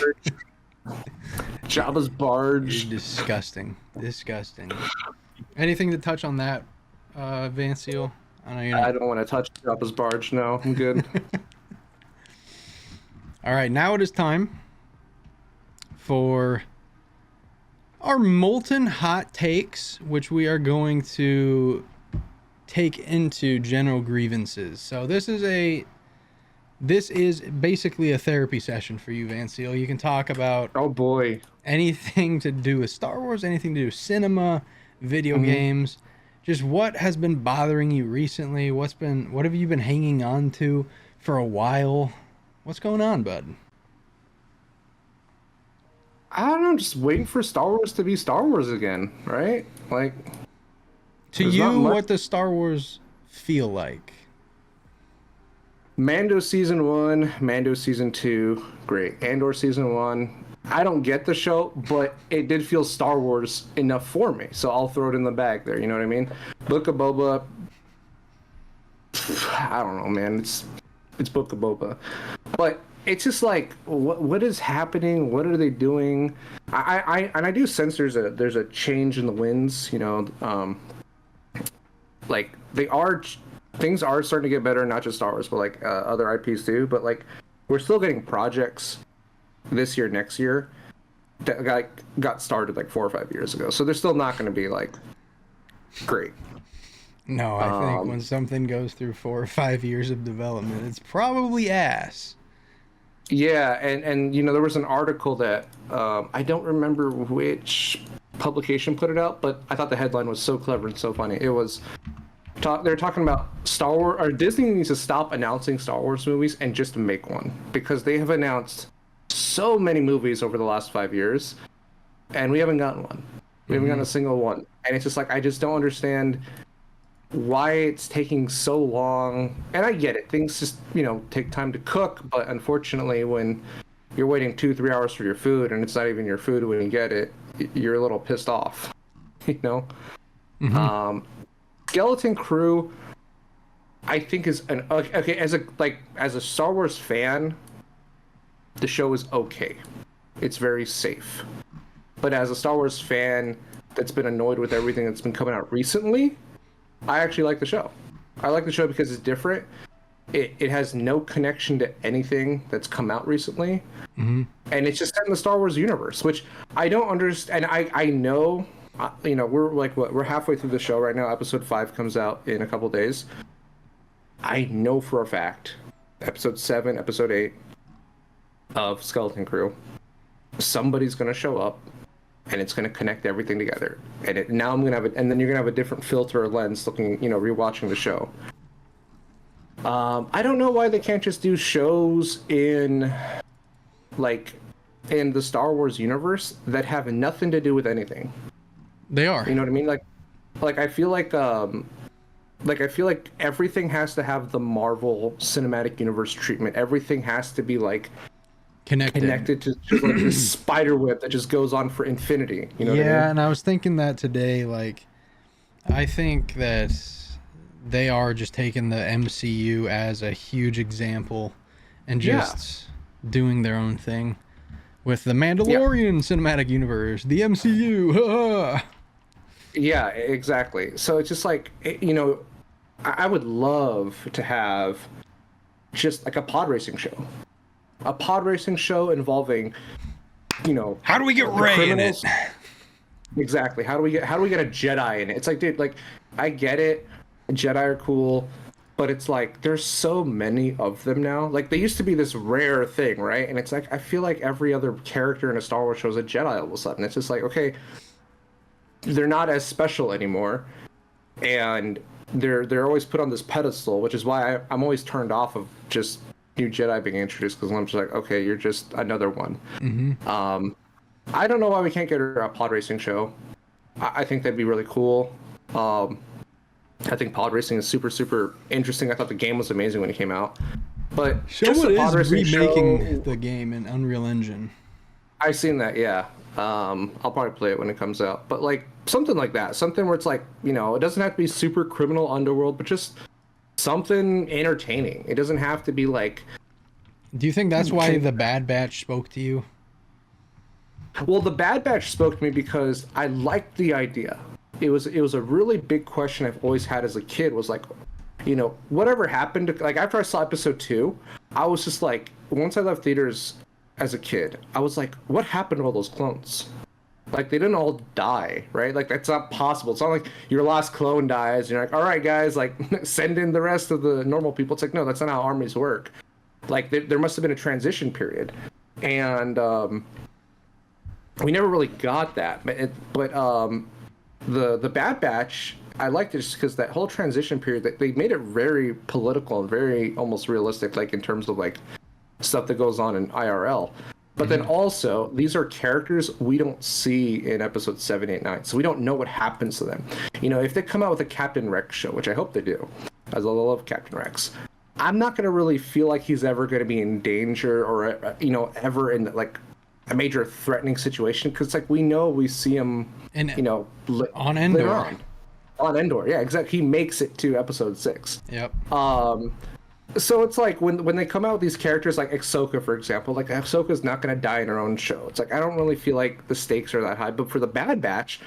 Jabba's barge. Disgusting. Anything to touch on that, Van Seal? I know you're not. I don't want to touch Jabba's barge. No, I'm good. All right, now it is time for our molten hot takes, which we are going to take into general grievances. So this is a This is basically a therapy session for you, Van Seal. You can talk about Oh boy. anything to do with Star Wars, anything to do with cinema, video games, just what has been bothering you recently. What have you been hanging on to for a while? What's going on, bud? I don't know. I'm just waiting for Star Wars to be Star Wars again, right? Like, To there's not you, much- what does Star Wars feel like? Mando season 1, Mando season 2, great. Andor season 1. I don't get the show, but it did feel Star Wars enough for me, so I'll throw it in the bag there. You know what I mean? Book of Boba. I don't know, man. It's Book of Boba, but it's just like, what is happening? What are they doing? I do sense there's a change in the winds. You know, like things are starting to get better, not just Star Wars, but like other IPs too. But like, we're still getting projects this year, next year that got started like 4 or 5 years ago. So they're still not going to be like great. No, I think when something goes through 4 or 5 years of development, it's probably ass. Yeah, and you know, there was an article that I don't remember which publication put it out, but I thought the headline was so clever and so funny. It was they're talking about Star Wars, or Disney needs to stop announcing Star Wars movies and just make one, because they have announced so many movies over the last 5 years, and we haven't gotten one. We haven't gotten a single one, and it's just like, I just don't understand why it's taking so long. And I get it, things just, you know, take time to cook, but unfortunately when you're waiting 2-3 hours for your food and it's not even your food when you get it, you're a little pissed off. You know. Skeleton Crew, I think, is an okay, as a Star Wars fan, the show is okay. It's very safe. But as a Star Wars fan that's been annoyed with everything that's been coming out recently, I actually like the show. I like the show because it's different. It has no connection to anything that's come out recently. And it's just set in the Star Wars universe, which I don't understand. And I know, you know, we're halfway through the show right now. Episode 5 comes out in a couple days. I know for a fact, episode 7, episode 8 of Skeleton Crew, somebody's going to show up and it's going to connect everything together. And now I'm going to have it, and then you're going to have a different filter or lens looking, you know, rewatching the show. I don't know why they can't just do shows in the Star Wars universe that have nothing to do with anything. They are. You know what I mean? Like I feel like everything has to have the Marvel Cinematic Universe treatment. Everything has to be like connected to like this spider web that just goes on for infinity. You know what I mean? And I was thinking that today. Like, I think that they are just taking the MCU as a huge example and just doing their own thing with the Mandalorian Cinematic Universe, the MCU. Yeah, exactly. So it's just like, you know, I would love to have just like a pod racing show. A pod racing show involving, you know, How do we get the Rey in it? criminals. Exactly. How do we get a Jedi in it? It's like, dude, like, I get it. Jedi are cool, but it's like there's so many of them now. Like, they used to be this rare thing, right? And it's like, I feel like every other character in a Star Wars show is a Jedi all of a sudden. It's just like, okay, they're not as special anymore, and they're always put on this pedestal, which is why I'm always turned off of just new Jedi being introduced, because I'm just like, okay, you're just another one. I don't know why we can't get a pod racing show. I think that'd be really cool. I think pod racing is super, super interesting. I thought the game was amazing when it came out. But just a pod is racing remaking show, the game in Unreal Engine. I've seen that, yeah. I'll probably play it when it comes out. But like something like that, something where it's like, you know, it doesn't have to be super criminal underworld, but just something entertaining. It doesn't have to be like. Do you think that's why the Bad Batch spoke to you? Well, the Bad Batch spoke to me because I liked the idea. It was a really big question I've always had as a kid, was like, you know, whatever happened to, like, after I saw episode 2, I was just like, once I left theaters as a kid, I was like, what happened to all those clones? Like, they didn't all die, right? Like, that's not possible. It's not like your last clone dies and you're like, all right, guys, like, send in the rest of the normal people. It's like, no, that's not how armies work. Like there must have been a transition period, and we never really got that. But the Bad Batch, I liked it just because that whole transition period, that they made it very political and very almost realistic, like in terms of like stuff that goes on in IRL. But then also, these are characters we don't see in episode 7, 8, 9, so we don't know what happens to them. You know, if they come out with a Captain Rex show, which I hope they do, as I love Captain Rex, I'm not going to really feel like he's ever going to be in danger or, you know, ever in like a major threatening situation, because like we see him, And you know, on Endor. On Endor, yeah, exactly. He makes it to episode 6. Yep. So it's like when they come out with these characters like Ahsoka, for example, like Ahsoka's not going to die in her own show. It's like I don't really feel like the stakes are that high. But for the Bad Batch,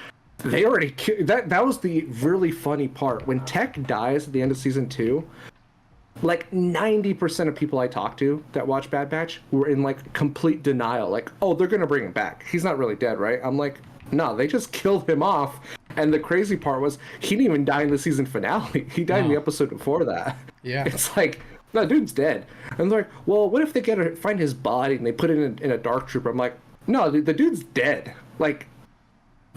they already that was the really funny part. When Tech dies at the end of season 2, like 90% of people I talked to that watch Bad Batch were in like complete denial. Like, oh, they're going to bring him back. He's not really dead, right? I'm like, no, they just killed him off. And the crazy part was he didn't even die in the season finale. He died in the episode before that. Yeah. It's like, no, dude's dead. And they're like, well, what if they find his body and they put it in a dark trooper? I'm like, no, the dude's dead. Like,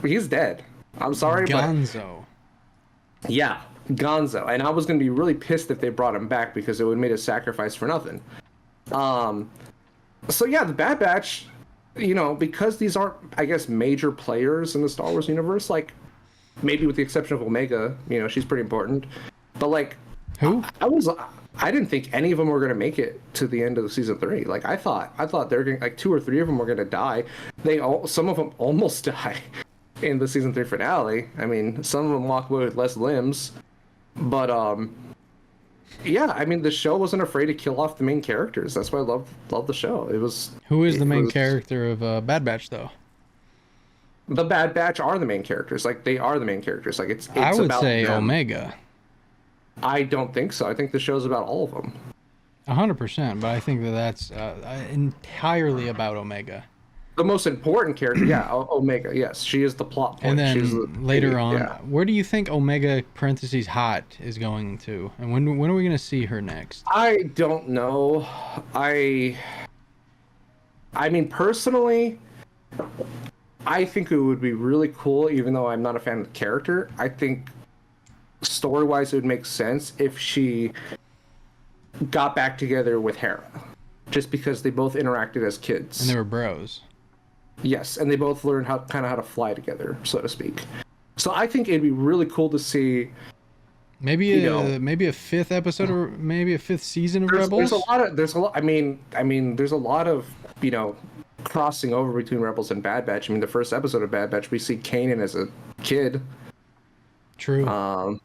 he's dead. I'm sorry, Gonzo. but yeah, Gonzo. And I was gonna be really pissed if they brought him back because it would have made a sacrifice for nothing. So yeah, the Bad Batch, you know, because these aren't, I guess, major players in the Star Wars universe, like maybe with the exception of Omega, you know, she's pretty important. But like, Who? I didn't think any of them were going to make it to the end of the season 3. Like I thought they're going, like 2 or 3 of them were going to die. Some of them almost die in the season 3 finale. I mean, some of them walk away with less limbs, but yeah, I mean, the show wasn't afraid to kill off the main characters. That's why I love the show. Who is the main character of Bad Batch though? The Bad Batch are the main characters. Like they are the main characters. Like it's I would about say them. Omega. I don't think so. I think the show's about all of them. 100%, but I think that's entirely about Omega. The most important character, yeah, Omega. Yes, she is the plot point. And then She's the later on, yeah. where do you think Omega parentheses hot is going to? And when are we going to see her next? I don't know. I mean, personally, I think it would be really cool, even though I'm not a fan of the character. I think story-wise, it would make sense if she got back together with Hera, just because they both interacted as kids. And they were bros. Yes, and they both learned how to fly together, so to speak. So I think it'd be really cool to see. Maybe a 5th episode or maybe a 5th season of Rebels. There's a lot. I mean, there's a lot of, you know, crossing over between Rebels and Bad Batch. I mean, the first episode of Bad Batch, we see Kanan as a kid. True.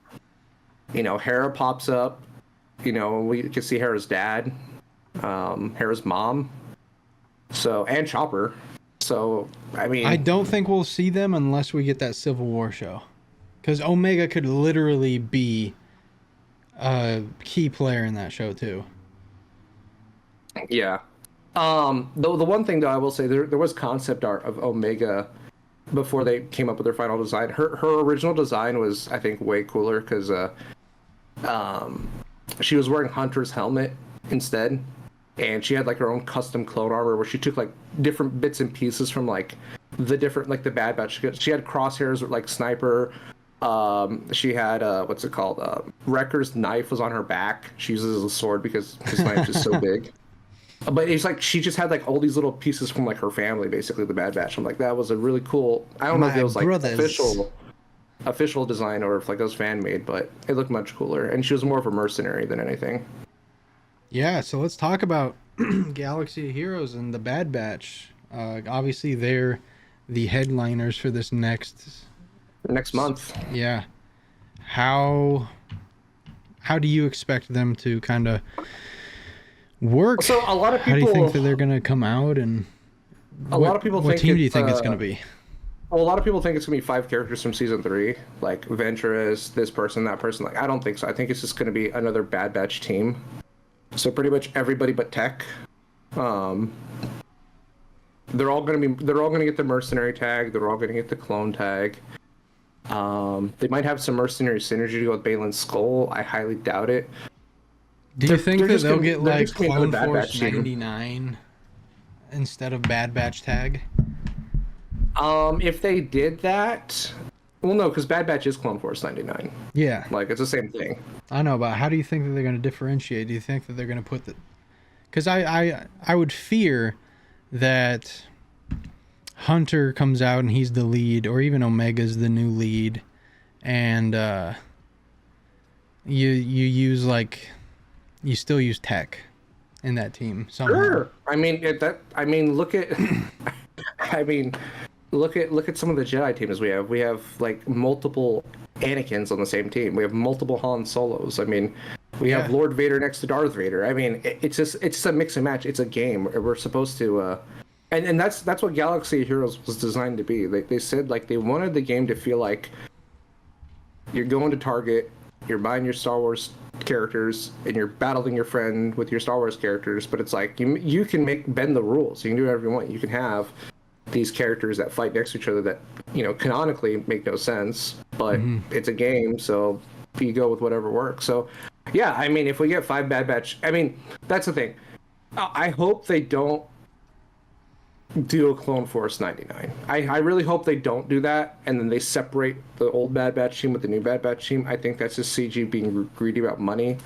You know, Hera pops up. You know, we can see Hera's dad, Hera's mom. So, and Chopper. So, I mean, I don't think we'll see them unless we get that Civil War show. Because Omega could literally be a key player in that show, too. yeah. Though the one thing though I will say, there was concept art of Omega before they came up with their final design. Her original design was, I think, way cooler because she was wearing Hunter's helmet instead, and she had like her own custom clone armor where she took like different bits and pieces from like the different, like the Bad Batch. She had crosshairs with like sniper. She had what's it called? Wrecker's knife was on her back. She uses a sword because his knife is so big. But it's like she just had like all these little pieces from like her family, basically the Bad Batch. I'm like, that was a really cool. I don't know if it was like official design or if like it was fan made, but it looked much cooler. And she was more of a mercenary than anything. Yeah, so let's talk about Galaxy of Heroes and the Bad Batch. Obviously, they're the headliners for this next month. Yeah. How do you expect them to kind of work? So a lot of people. How do you think that they're going to come out, and a lot of people what think team do you think it's going to be? Well, a lot of people think it's going to be 5 characters from season 3, like Ventress, this person, that person. Like, I don't think so. I think it's just going to be another Bad Batch team. So pretty much everybody but Tech. They're all going to get the mercenary tag. They're all going to get the clone tag. They might have some mercenary synergy to go with Balin's Skull. I highly doubt it. Do you think they're that just they'll gonna- get they're like just gonna be another Clone Bad Force Batch team. 99 instead of Bad Batch tag? If they did that, well, no, because Bad Batch is Clone Force 99. Yeah, Like it's the same thing. I know, but how do you think that they're going to differentiate? Do you think that they're going to put the... Because I would fear that Hunter comes out and he's the lead, or even Omega's the new lead, and you use like... You still use tech in that team somehow. Sure. I mean, look at, look at some of the Jedi teams we have. We have like multiple Anakins on the same team. We have multiple Han Solos. I mean, we have Yeah. Lord Vader next to Darth Vader. I mean, it's just a mix and match. It's a game. We're supposed to, and that's what Galaxy of Heroes was designed to be. They said like they wanted the game to feel like you're going to Target, you're buying your Star Wars characters, and you're battling your friend with your Star Wars characters, but it's like you can bend the rules. You can do whatever you want. You can have these characters that fight next to each other that, you know, canonically make no sense, but it's a game, so you go with whatever works. So yeah, I mean, if we get 5 Bad Batch, I mean, that's the thing. I hope they don't do a Clone Force 99. I really hope they don't do that, and then they separate the old Bad Batch team with the new Bad Batch team. I think that's just CG being greedy about money.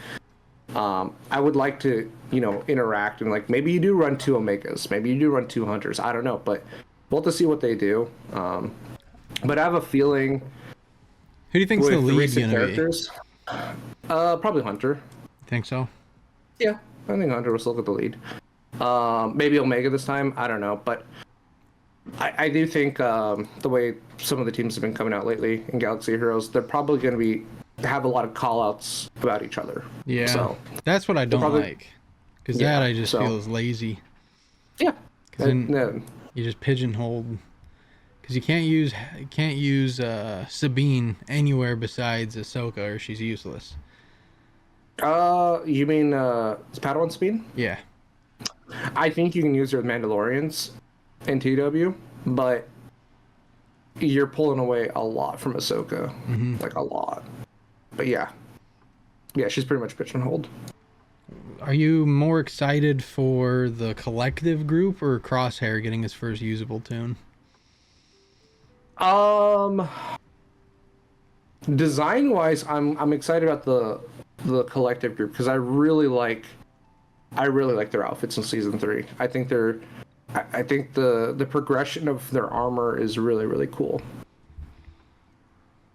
I would like to, you know, interact, and like maybe you do run 2 Omegas, maybe you do run 2 Hunters. I don't know, but we'll have to see what they do. But I have a feeling Who do you think's with the the lead recent going to be? characters, probably Hunter. Think so? Yeah, I think Hunter will still get the lead. Maybe Omega this time. I don't know, but I do think the way some of the teams have been coming out lately in Galaxy of Heroes, they're probably going to have a lot of call-outs about each other. Yeah, So that's what I don't probably- like. Because Yeah, that I just so- feel is lazy. yeah, 'Cause then no, you just pigeonholed. Because you can't use Sabine anywhere besides Ahsoka, or she's useless. you mean Padawan Speed? Yeah. I think you can use her with Mandalorians in TW, but you're pulling away a lot from Ahsoka, like a lot. But yeah, she's pretty much pigeonholed. Are you more excited for the collective group or Crosshair getting his first usable tune? Design wise, I'm excited about the collective group because I really like their outfits in season 3. I think the progression of their armor is really, really cool.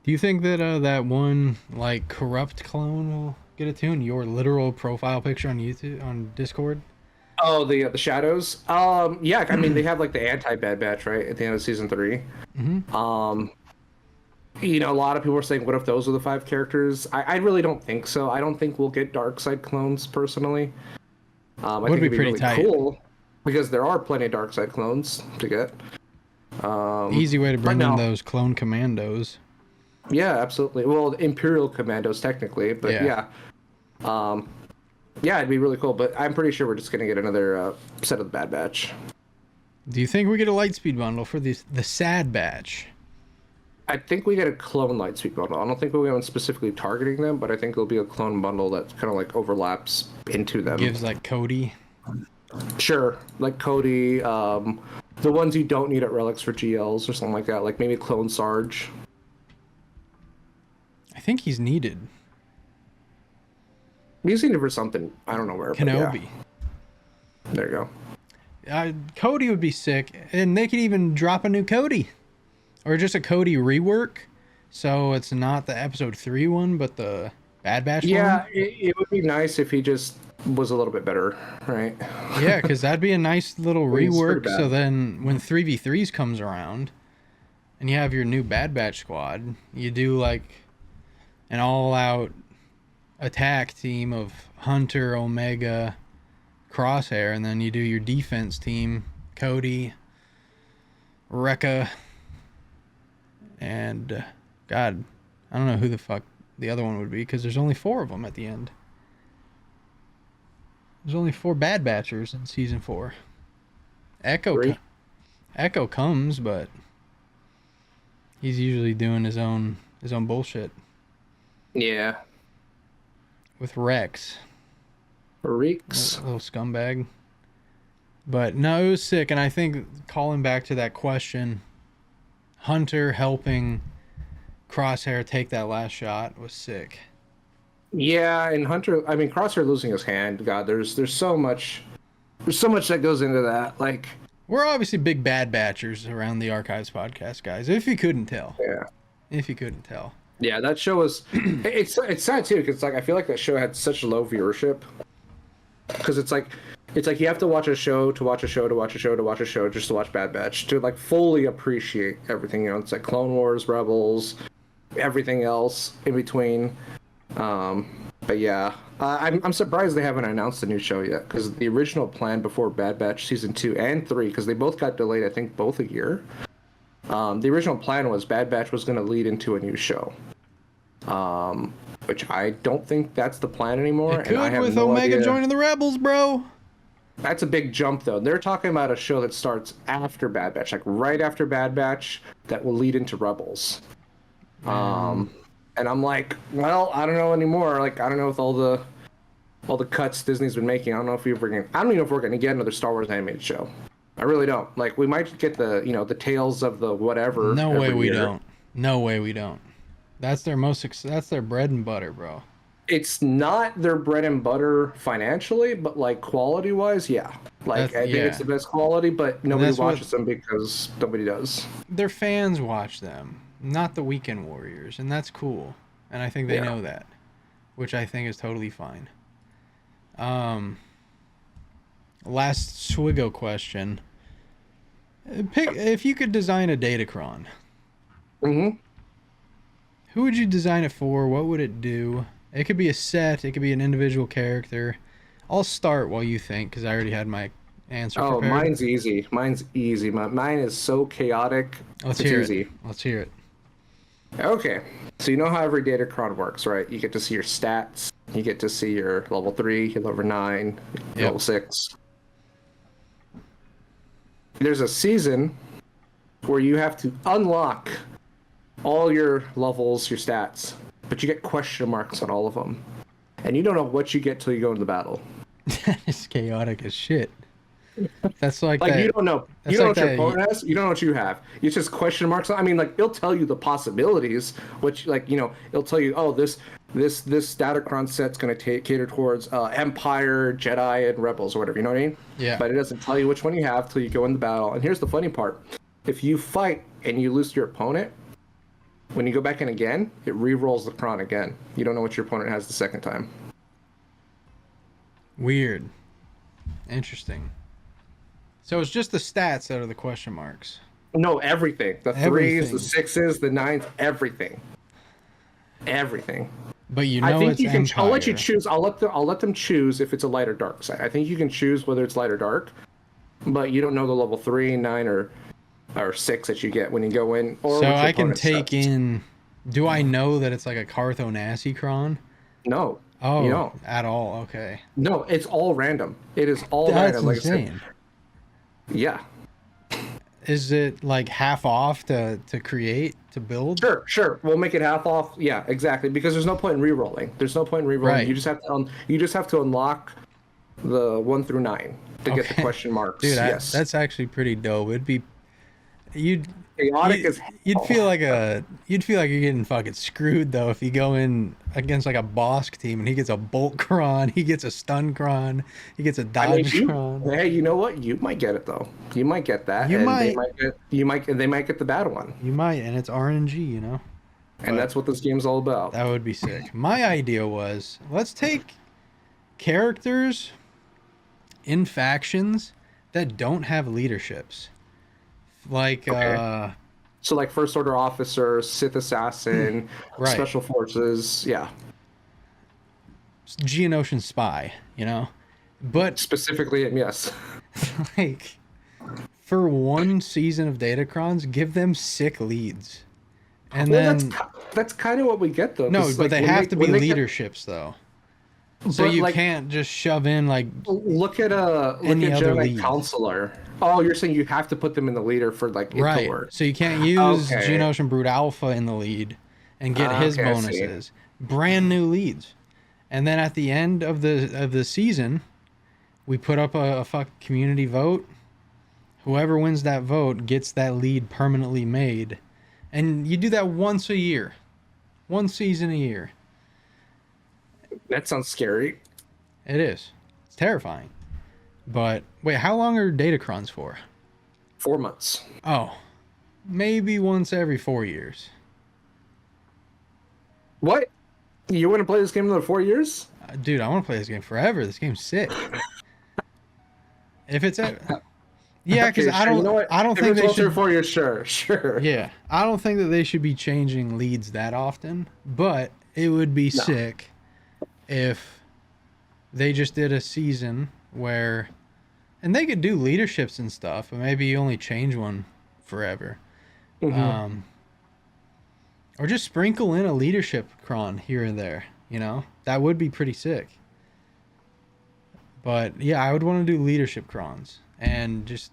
Do you think that that one like corrupt clone will get a tune? Your literal profile picture on YouTube on Discord? Oh, the shadows. Yeah, I mean they have like the anti Bad Batch right at the end of season 3. You know, a lot of people are saying, what if those are the 5 characters? I really don't think so. I don't think we'll get dark side clones personally. I think be it'd pretty really tight. cool because there are plenty of dark side clones to get. Easy way to bring in no. those clone commandos. Yeah, absolutely. Well, Imperial Commandos technically, but Yeah. yeah, it'd be really cool. But I'm pretty sure we're just gonna get another set of the Bad Batch. Do you think we get a Lightspeed bundle for the Sad Batch? I think we get a clone Lightspeed bundle. I don't think we'll be specifically targeting them, but I think it'll be a clone bundle that kind of like overlaps into them. Gives like Cody. Sure, like Cody, the ones you don't need at Relics for GLs or something like that, like maybe Clone Sarge. I think he's needed. He's needed for something. I don't know where. but Kenobi. yeah. There you go. Cody would be sick, and they could even drop a new Cody, or just a Cody rework. So it's not the episode 3 one, but the Bad Batch Yeah, one. it would be nice if he just was a little bit better, right? Yeah, because that'd be a nice little He's pretty rework. bad. So then when 3v3s comes around, and you have your new Bad Batch squad, you do like an all-out attack team of Hunter, Omega, Crosshair, and then you do your defense team, Cody, Rekka, and God, I don't know who the fuck the other one would be because there's only 4 of them at the end. There's only 4 Bad Batchers in season 4. Three? Echo comes, but he's usually doing his own bullshit Yeah. with Rex. Reeks. Little scumbag. But no, it was sick. And I think calling back to that question, Hunter helping Crosshair take that last shot was sick. Yeah, and Hunter, I mean, Crosshair losing his hand, God, there's so much that goes into that. Like, we're obviously big Bad Batchers around the Archives podcast, guys. If you couldn't tell. yeah. If you couldn't tell. Yeah, that show was. It's sad too because like I feel like that show had such low viewership. Because it's like you have to watch a show to watch a show to watch a show to watch a show just to watch Bad Batch to like fully appreciate everything. You know, it's like Clone Wars, Rebels, everything else in between. But yeah, I'm surprised they haven't announced a new show yet because the original plan before Bad Batch season 2 and 3, because they both got delayed, I think both a year. The original plan was Bad Batch was going to lead into a new show, which I don't think that's the plan anymore. It could and I have with no Omega idea. joining the Rebels, bro. That's a big jump, though. They're talking about a show that starts after Bad Batch, like right after Bad Batch, that will lead into Rebels. And I'm like, well, I don't know anymore. Like, I don't know with all the cuts Disney's been making. I don't know if I don't even know if we're gonna get another Star Wars animated show. I really don't. Like, we might get the tales of the whatever. No way every we year. don't. No way we don't. That's their that's their bread and butter, bro. It's not their bread and butter financially, but like quality wise, yeah. Like I think it's the best quality, but nobody watches them because nobody does. Their fans watch them, not the weekend warriors, and that's cool. And I think they know that, which I think is totally fine. Last SoTeeko question. If you could design a Datacron, who would you design it for? What would it do? It could be a set. It could be an individual character. I'll start while you think, because I already had my answer prepared. Mine's easy. Mine is so chaotic. Let's it's hear easy. it. Let's hear it. Okay. So you know how every Datacron works, right? You get to see your stats. You get to see your level 3, your level 9, level 6. There's a season where you have to unlock all your levels, your stats, but you get question marks on all of them. And you don't know what you get till you go into the battle. It's chaotic as shit. That's like Like that. you don't know. That's You don't like know what that- your opponent has. You don't know what you have. It's just question marks. I mean, like it'll tell you the possibilities, which like it'll tell you, oh, this Datacron set's going to cater towards Empire, Jedi, and Rebels or whatever. You know what I mean? Yeah. But it doesn't tell you which one you have till you go in the battle. And here's the funny part: if you fight and you lose to your opponent, when you go back in again, it re-rolls the cron again. You don't know what your opponent has the second time. Weird. Interesting. So it's just the stats that are the question marks. No, everything. The threes, the sixes, the nines, everything. Everything. But I think it's you can. Empire. I'll let you choose. I'll let them choose if it's a light or dark side. I think you can choose whether it's light or dark, but you don't know the level 3, 9, or 6 that you get when you go in. Or So what your I can opponent take sets. in. Do I know that it's like a Carthonasi cron? No. Oh, You don't. at all? Okay. No, it's all random. It is all That's random. Like I insane. said. Yeah. Is it like half off to create, to build? Sure. We'll make it half off. Yeah, exactly. Because there's no point in re-rolling. There's no point in re-rolling. Right. You just have to unlock the 1 through 9 to get the Okay. question marks. Dude, yes. that's actually pretty dope. It'd be chaotic as you'd hell. feel like you're getting fucking screwed though if you go in against like a Bosk team and he gets a bolt cron, he gets a stun cron, he gets a dodge cron. Hey, you know what? You might get it though. You might get that. You and might. They might get the bad one. You might, and it's RNG, you know. And that's what this game's all about. That would be sick. My idea was, let's take characters in factions that don't have leaderships. Like, Okay. So like First Order Officer, Sith Assassin, Right. Special Forces, yeah. Geonosian Spy, you know? But, Specifically, yes. like, for one season of Datacrons, give them sick leads. And Well, then, that's kind of what we get though. no, 'cause, but like, they when have to be when they get- leaderships, though. So But, you like, can't just shove in, like, Look at Any other Jedi leads. Counselor. Oh, you're saying you have to put them in the leader for like it to right. work. So you can't use Okay. Geonosian Brute Alpha in the lead and get his Okay, I see. bonuses. Brand new leads. And then at the end of the season, we put up a fuck community vote. Whoever wins that vote gets that lead permanently made. And you do that once a year. One season a year. That sounds scary. It is. It's terrifying. But wait, how long are Datacrons for? 4 months. Oh, maybe once every 4 years. What? You want to play this game another 4 years? Dude, I want to play this game forever. This game's sick. If it's yeah, because Okay, I sure. don't, You know what? I don't If think it's they once every should. 4 years, sure. Yeah, I don't think that they should be changing leads that often. But it would be No. sick if they just did a season where, and they could do leaderships and stuff, but maybe you only change one forever. Or just sprinkle in a leadership cron here and there, you know? That would be pretty sick. But yeah, I would want to do leadership crons and just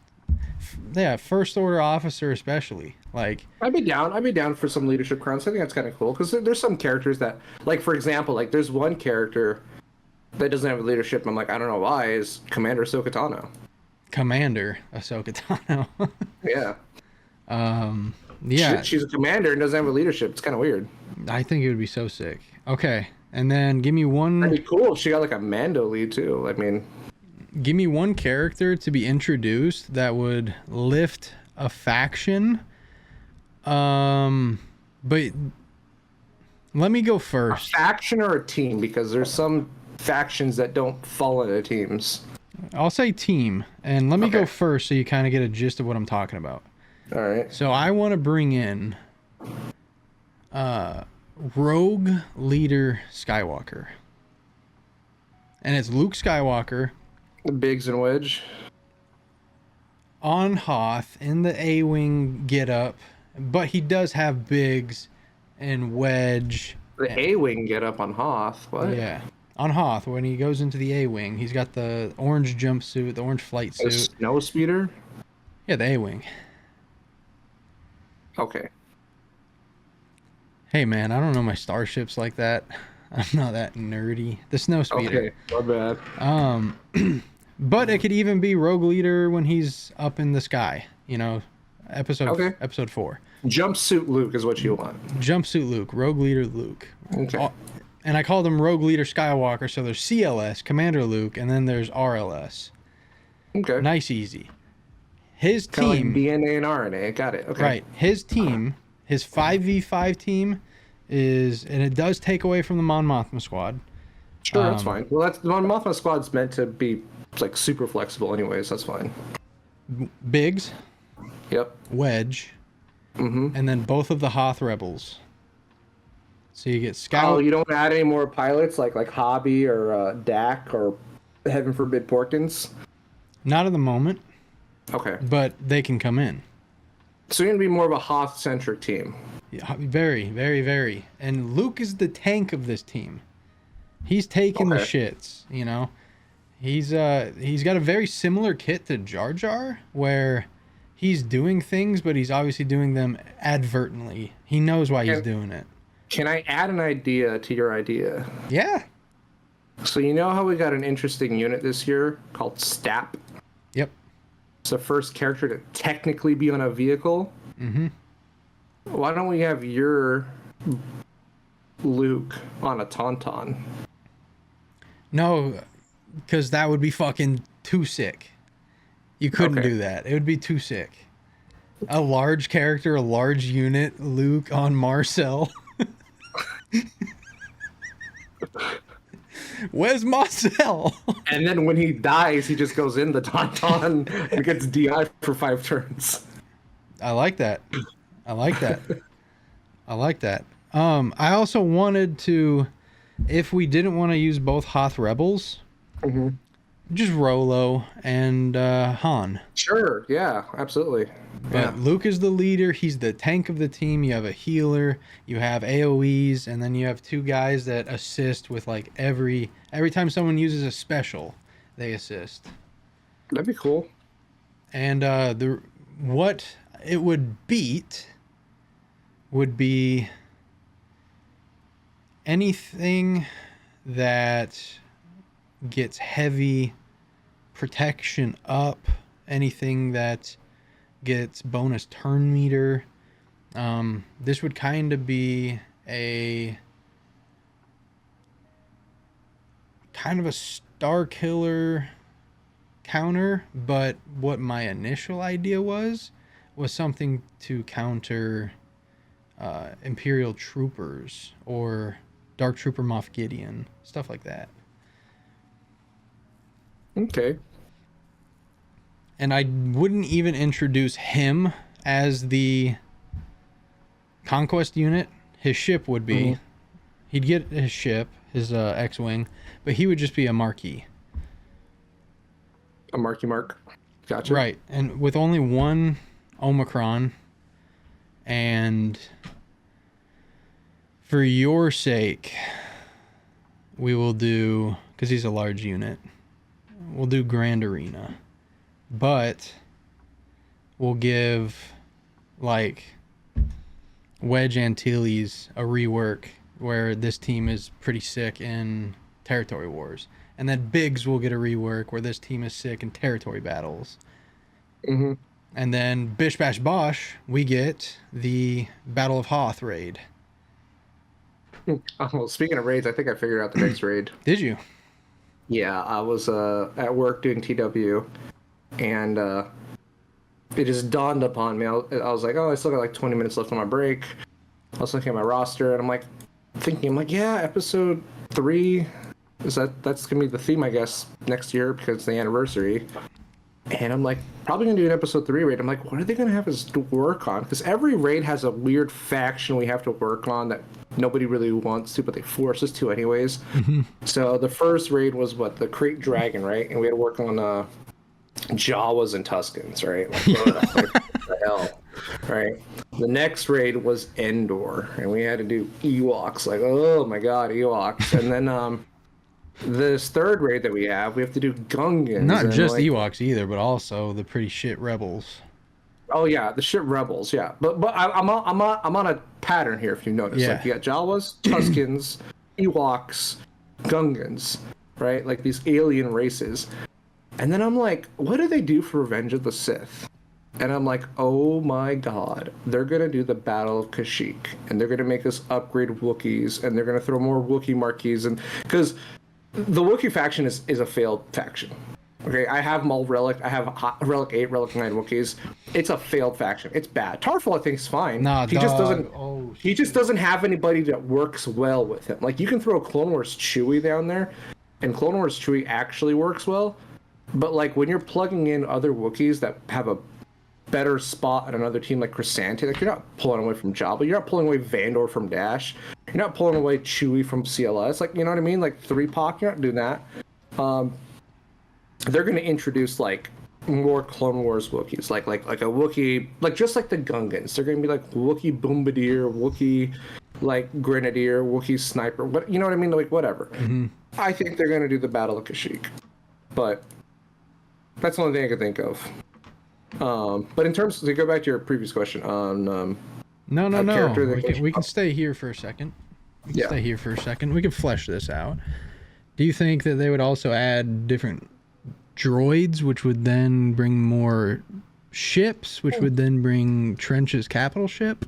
first order officer especially. Like, I'd be down for some leadership crowns. I think that's kind of cool because there's some characters that, like, for example, like there's one character that doesn't have leadership. I'm like, I don't know why, is Commander Ahsoka Tano. Commander Ahsoka Tano. Yeah. Yeah, She's a commander and doesn't have a leadership. It's kind of weird. I think it would be so sick. Okay, and then give me That'd one be cool if she got like a Mando lead too. I mean, character to be introduced that would lift a faction. But let me go a first. faction or a team, because there's some factions that don't fall into teams. I'll say team, and let me go Okay. first so you kind of get a gist of what I'm talking about. All right. So I want to bring in Rogue Leader Skywalker. And it's Luke Skywalker Biggs and Wedge. on Hoth in the A-Wing getup, but he does have Biggs and Wedge. The A-Wing get up on Hoth. What? Yeah. On Hoth, when he goes into the A-Wing, he's got the orange jumpsuit, the orange flight A suit. snow speeder? Yeah, the A-Wing. Okay. Hey, man, I don't know my starships like that. I'm not that nerdy. The snow speeder. Okay. My bad. But it could even be Rogue Leader when he's up in the sky. You know, episode 4. Jumpsuit Luke is what you want. Jumpsuit Luke, Rogue Leader Luke. Okay. And I called him Rogue Leader Skywalker, so there's CLS, Commander Luke, and then there's RLS. Okay. Nice, easy. His Kind of like team, DNA and RNA. Got it. Okay. right? His team, his 5v5 team is, and it does take away from the Mon Mothma squad. Sure, that's fine. Well, that's the Mon Mothma squad's meant to be like super flexible, anyways. That's fine. Biggs, Yep. Wedge, and then both of the Hoth rebels. So you get Scout. Oh, you don't add any more pilots like Hobby or Dak or heaven forbid Porkins? Not at the moment, Okay. but they can come in. So you're gonna be more of a Hoth centric team. Yeah, very, very, very. And Luke is the tank of this team. He's taking the Okay. shits, you know. He's got a very similar kit to Jar Jar, where he's doing things, but he's obviously doing them advertently. He knows why he's And- doing it. Can I add an idea to your idea? Yeah. So you know how we got an interesting unit this year called STAP? Yep. It's the first character to technically be on a vehicle. Mm-hmm. Why don't we have your Luke on a Tauntaun? No, because that would be fucking too sick. You couldn't Okay. do that. It would be too sick. A large character, a large unit, Luke on Marcel. Where's Marcel? And then when he dies, he just goes in the Tauntaun and gets DI for 5 turns. I like that. I like that. I like that. I also wanted to, if we didn't want to use both Hoth Rebels, just Rolo and Han. Sure, yeah, absolutely. But Luke is the leader. He's the tank of the team. You have a healer. You have AoEs, and then you have 2 guys that assist with like every time someone uses a special, they assist. That'd be cool. And what it would beat would be anything that gets heavy protection up, anything that gets bonus turn meter. This would kind of be a Starkiller counter, but what my initial idea was something to counter Imperial troopers or Dark Trooper Moff Gideon, stuff like that. Okay. And I wouldn't even introduce him as the conquest unit. His ship would be. He'd get his ship, his X-Wing, but he would just be a marquee. A marky mark. Gotcha. Right. And with only one Omicron, and for your sake, we will do, because he's a large unit, we'll do Grand Arena. But we'll give, like, Wedge Antilles a rework where this team is pretty sick in territory wars. And then Biggs will get a rework where this team is sick in territory battles. Mm-hmm. And then Bish Bash Bosh, we get the Battle of Hoth raid. Oh, speaking of raids, I think I figured out the next raid. Did you? Yeah, I was at work doing TW, and it just dawned upon me. I was like, oh, I still got like 20 minutes left on my break. I was looking at my roster, and I'm like, yeah, episode 3, that's gonna be the theme, I guess, next year because it's the anniversary. And I'm like, probably gonna do an episode 3 raid. I'm like, what are they gonna have us to work on? Because every raid has a weird faction we have to work on that nobody really wants to, but they force us to anyways. Mm-hmm. So the first raid was the Crate Dragon, right? And we had to work on Jawas and Tuscans, right? Like, what the hell, right? The next raid was Endor, and we had to do Ewoks. Like, oh my god, Ewoks. And then this third raid that we have to do Gungans. Not just Ewoks either, but also the pretty shit rebels. Oh yeah, the shit rebels. Yeah, but I'm on a pattern here. If you notice, Yeah. like you got Jawas, Tuskens, Ewoks, Gungans, right? Like these alien races. And then I'm like, what do they do for Revenge of the Sith? And I'm like, oh my god, they're gonna do the Battle of Kashyyyk, and they're gonna make us upgrade Wookiees, and they're gonna throw more Wookiee marquees, and because the Wookiee faction is a failed faction. Okay, I have them all Relic. I have Relic 8, Relic 9 Wookiees. It's a failed faction. It's bad. Tarful, I think, is fine. Nah, he dog. just doesn't. Oh, he just doesn't have anybody that works well with him. Like you can throw Clone Wars Chewie down there, and Clone Wars Chewie actually works well. But like when you're plugging in other Wookiees that have a better spot on another team like Chrysanthi, like you're not pulling away from Jabba, you're not pulling away Vandor from Dash, you're not pulling away Chewie from CLS, like, you know what I mean? Like 3POC, you're not doing that. They're going to introduce like more Clone Wars Wookiees, like a Wookiee, like just like the Gungans. They're going to be like Wookiee Bombardier, Wookiee like Grenadier, Wookiee Sniper, what, you know what I mean? Like whatever. Mm-hmm. I think they're going to do the Battle of Kashyyyk, but that's the only thing I can think of. But in terms, to go back to your previous question on no. We can stay here for a second. Yeah. Stay here for a second. We can flesh this out. Do you think that they would also add different droids, which would then bring more ships, which would then bring Trench's capital ship?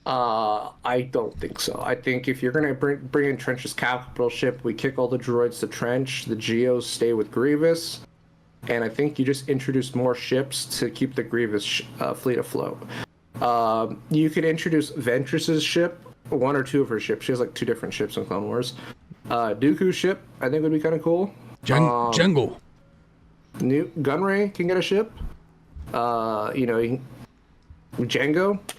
I don't think so. I think if you're gonna bring in Trench's capital ship, we kick all the droids to Trench. The Geos stay with Grievous. And I think you just introduce more ships to keep the Grievous fleet afloat. You could introduce Ventress's ship, 1 or 2 of her ships. She has like 2 different ships in Clone Wars. Dooku's ship, I think, would be kind of cool. Jungle. New Gunray can get a ship. Django,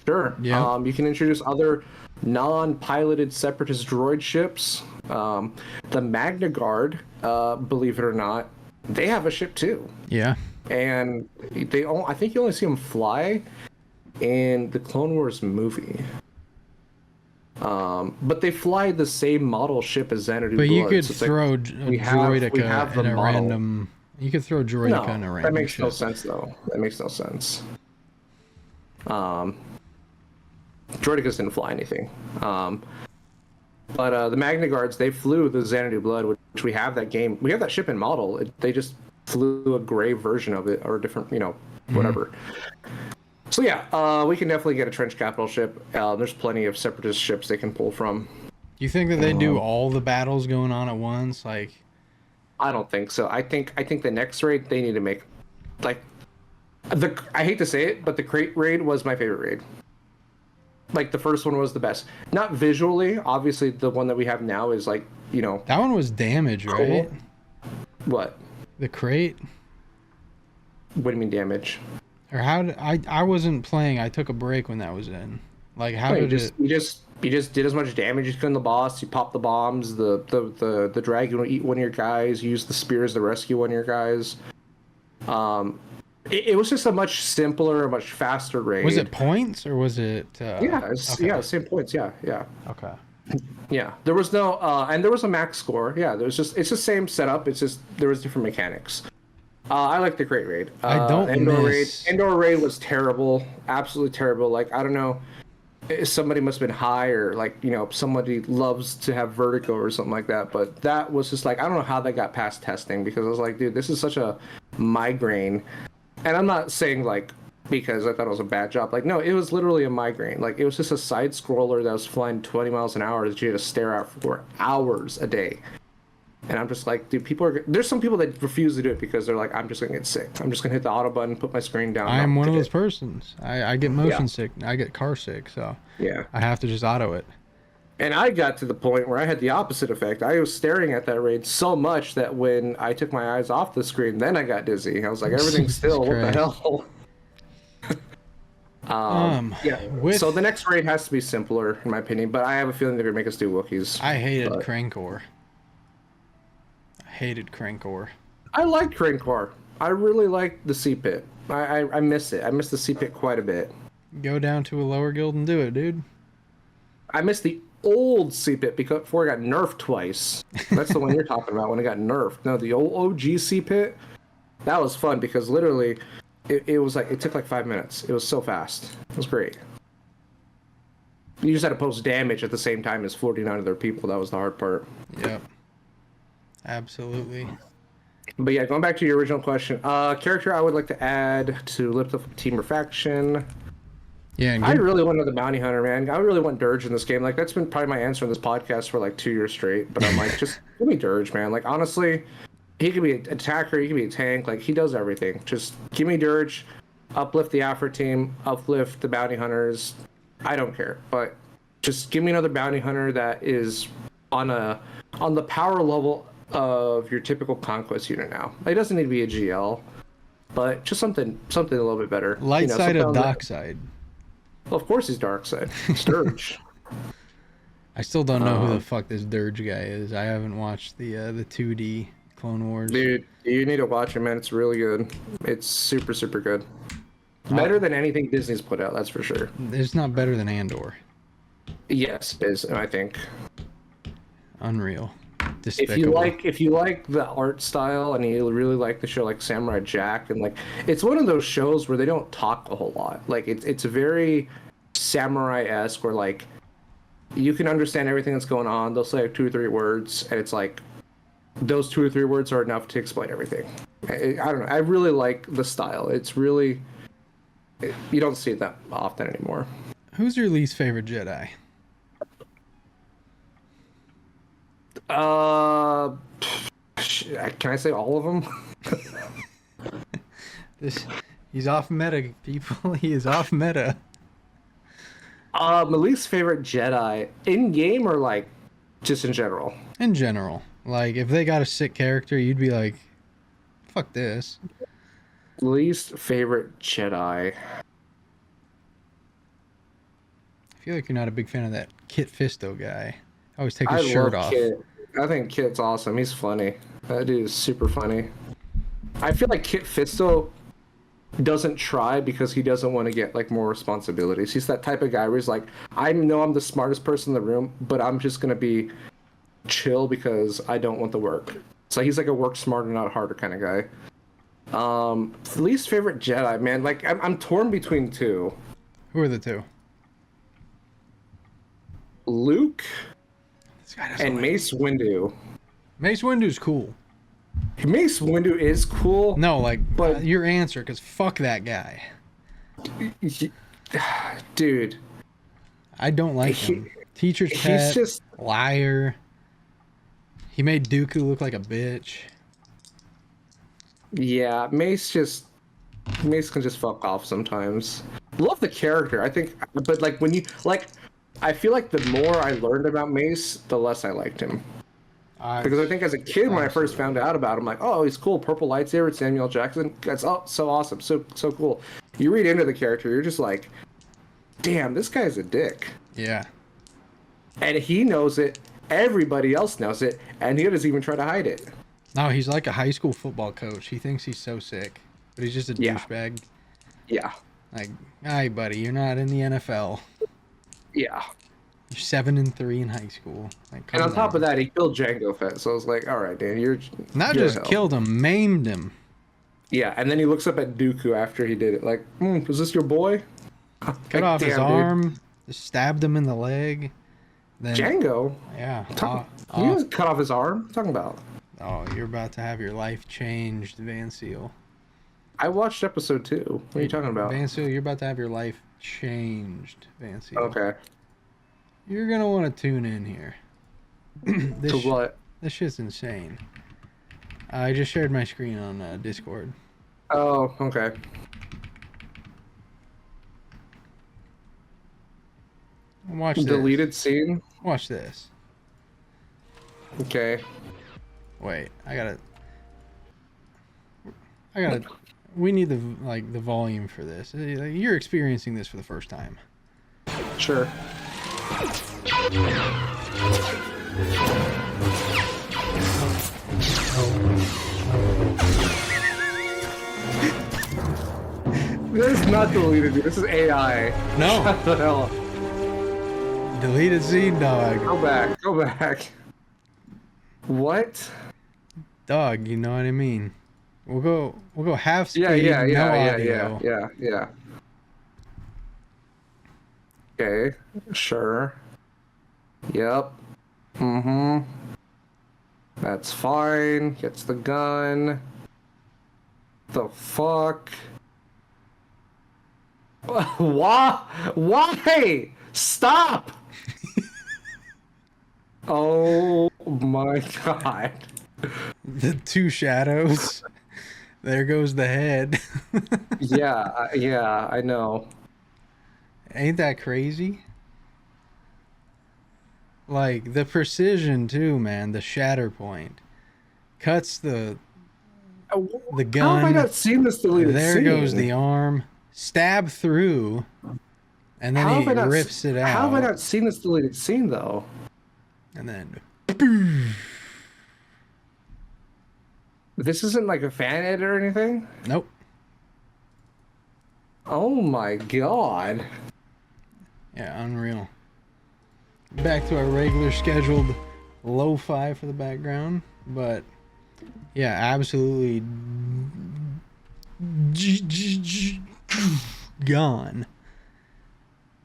sure. Yeah. You can introduce other non-piloted separatist droid ships. The Magna Guard, believe it or not, they have a ship too. Yeah. And I think you only see them fly in the Clone Wars movie. But they fly the same model ship as Xanadu. But you could so throw Droideka in a random. You could throw Droideka in a random. That makes no ship. sense, though. That makes no sense. Droidekas didn't fly anything. But the Magna Guards, they flew the Xanadu Blood, which we have that game. We have that ship in model. They just flew a gray version of it, or a different, whatever. So yeah, we can definitely get a trench capital ship. There's plenty of separatist ships they can pull from. You think that they do all the battles going on at once? Like, I don't think so. I think the next raid they need to make, like, I hate to say it, but the crate raid was my favorite raid. Like, the first one was the best. Not visually, obviously the one that we have now is like, that one was damage, cool. right? What? The crate? What do you mean damage? Or how did I wasn't playing. I took a break when that was in. Like, how You did it? just did as much damage as you could on the boss. You pop the bombs. The dragon will eat one of your guys. You use the spears to rescue one of your guys. It was just a much simpler, much faster raid. Was it points or was it? Yeah, same points. Yeah. Okay. Yeah, there was no, and there was a max score. Yeah, it's the same setup. It's just there was different mechanics. I like the crate raid. I don't miss. Endor raid was terrible, absolutely terrible. Like, I don't know, somebody must have been high, or like, somebody loves to have vertigo or something like that. But that was just like, I don't know how they got past testing, because I was like, dude, this is such a migraine. And I'm not saying like because I thought it was a bad job. Like, no, it was literally a migraine. Like, it was just a side scroller that was flying 20 miles an hour that you had to stare at for hours a day. And I'm just like, dude, there's some people that refuse to do it because they're like, I'm just gonna get sick. I'm just gonna hit the auto button, put my screen down. I am one of those persons. I get motion sick. I get car sick. So yeah, I have to just auto it. And I got to the point where I had the opposite effect. I was staring at that raid so much that when I took my eyes off the screen, then I got dizzy. I was like, everything's still, what the hell? So the next raid has to be simpler, in my opinion, but I have a feeling they're going to make us do Wookiees. I hated Crankor. I like Crankor. I really like the Sea Pit. I miss it. I miss the Sea Pit quite a bit. Go down to a lower guild and do it, dude. I miss the old Sea Pit before it got nerfed twice. That's the one you're talking about when it got nerfed. No, the old OG Sea Pit, that was fun because literally it was like, it took like 5 minutes. It was so fast. It was great. You just had to post damage at the same time as 49 other people. That was the hard part. Yep. Absolutely. But yeah, going back to your original question, character I would like to add to lift up team or faction. Yeah, I really want another bounty hunter, man. I really want Dirge in this game. Like, that's been probably my answer in this podcast for like 2 years straight. But I'm like, just give me Dirge, man. Like, honestly, he could be an attacker, he could be a tank. Like, he does everything. Just give me Dirge, uplift the Afro team, uplift the bounty hunters. I don't care, but just give me another bounty hunter that is on the power level of your typical conquest unit now. It doesn't need to be a GL, but just something a little bit better. Light side or dark side? Well, of course he's dark side. Dirge. I still don't know who the fuck this Dirge guy is. I haven't watched the 2D Clone Wars. Dude, you need to watch it, man. It's really good. It's super, super good. Better than anything Disney's put out, that's for sure. It's not better than Andor. Yes, it is, I think. Unreal. Despicable. If you like the art style and you really like the show like Samurai Jack, and like, it's one of those shows where they don't talk a whole lot. Like, it's very samurai-esque, where like you can understand everything that's going on. They'll say like 2 or 3 words, and it's like those 2 or 3 words are enough to explain everything. I don't know. I really like the style. It's really, you don't see it that often anymore. Who's your least favorite Jedi? Can I say all of them? He's off meta, people. He is off meta. My least favorite Jedi in game, or like just in general? In general, like if they got a sick character, you'd be like, "Fuck this." Least favorite Jedi. I feel like you're not a big fan of that Kit Fisto guy. Always take his shirt off. Kit. I think Kit's awesome. He's funny. That dude is super funny. I feel like Kit Fisto doesn't try because he doesn't want to get like more responsibilities. He's that type of guy where he's like, I know I'm the smartest person in the room, but I'm just gonna be chill because I don't want the work. So he's like a work smarter, not harder kind of guy. Least favorite Jedi, man. Like, I'm torn between 2. Who are the 2? Luke guy doesn't And like- Mace Windu. Mace Windu's cool. Mace Windu is cool. No, like, But- your answer, because fuck that guy. Dude, I don't like him. Teacher's he's pet, just- liar. He made Dooku look like a bitch. yeah, Mace can just fuck off sometimes. Love the character, I think, but like when you like, I feel like the more I learned about Mace, the less I liked him. Because I think as a kid, when I first found out about him, like, oh, he's cool, purple lightsaber, it's Samuel Jackson. That's so awesome, so cool. You read into the character, you're just like, damn, this guy's a dick. Yeah. And he knows it. Everybody else knows it, and he doesn't even try to hide it. No, he's like a high school football coach. He thinks he's so sick, but he's just a Yeah. douchebag. Yeah, Like, hey, buddy, you're not in the NFL. yeah. You're 7-3 in high school. Like, And on top of that, he killed Jango Fett. So I was like, all right, Dan, you're not you're just hell. killed him, maimed him. Yeah, and then he looks up at Dooku after he did it, like, is this your boy? Cut off his arm, just stabbed him in the leg. Then, Django? yeah. You didn't cut off his arm? What are you talking about? Oh, you're about to have your life changed, Van Seal. I watched episode 2. What are you talking about? Van Seal, you're about to have your life changed, Van Seal. Okay. You're gonna want to tune in here. this To what? This shit's insane. I just shared my screen on Discord. Oh, okay. Watch this. Deleted scene? Watch this. Okay. Wait, I gotta. We need the volume for this. You're experiencing this for the first time. Sure. This is not deleted, dude. This is AI. No. Shut the hell up. Deleted scene, dog. Go back. Go back. What? Dog, you know what I mean. We'll go half speed, Yeah. audio. Okay. Sure. Yep. Mm-hmm. That's fine. Gets the gun. The fuck? Why? Why? Stop! Oh my god. The two shadows. There goes the head. Yeah, I know. Ain't that crazy? Like the precision too, man. The shatter point cuts the How gun. have I not seen this deleted There scene? goes the arm. Stab through, and then he rips it out. How have I not seen this deleted scene though? And then This isn't like a fan edit or anything? nope. Oh my god. Yeah, unreal. Back to our regular scheduled lo-fi for the background, but yeah, absolutely gone.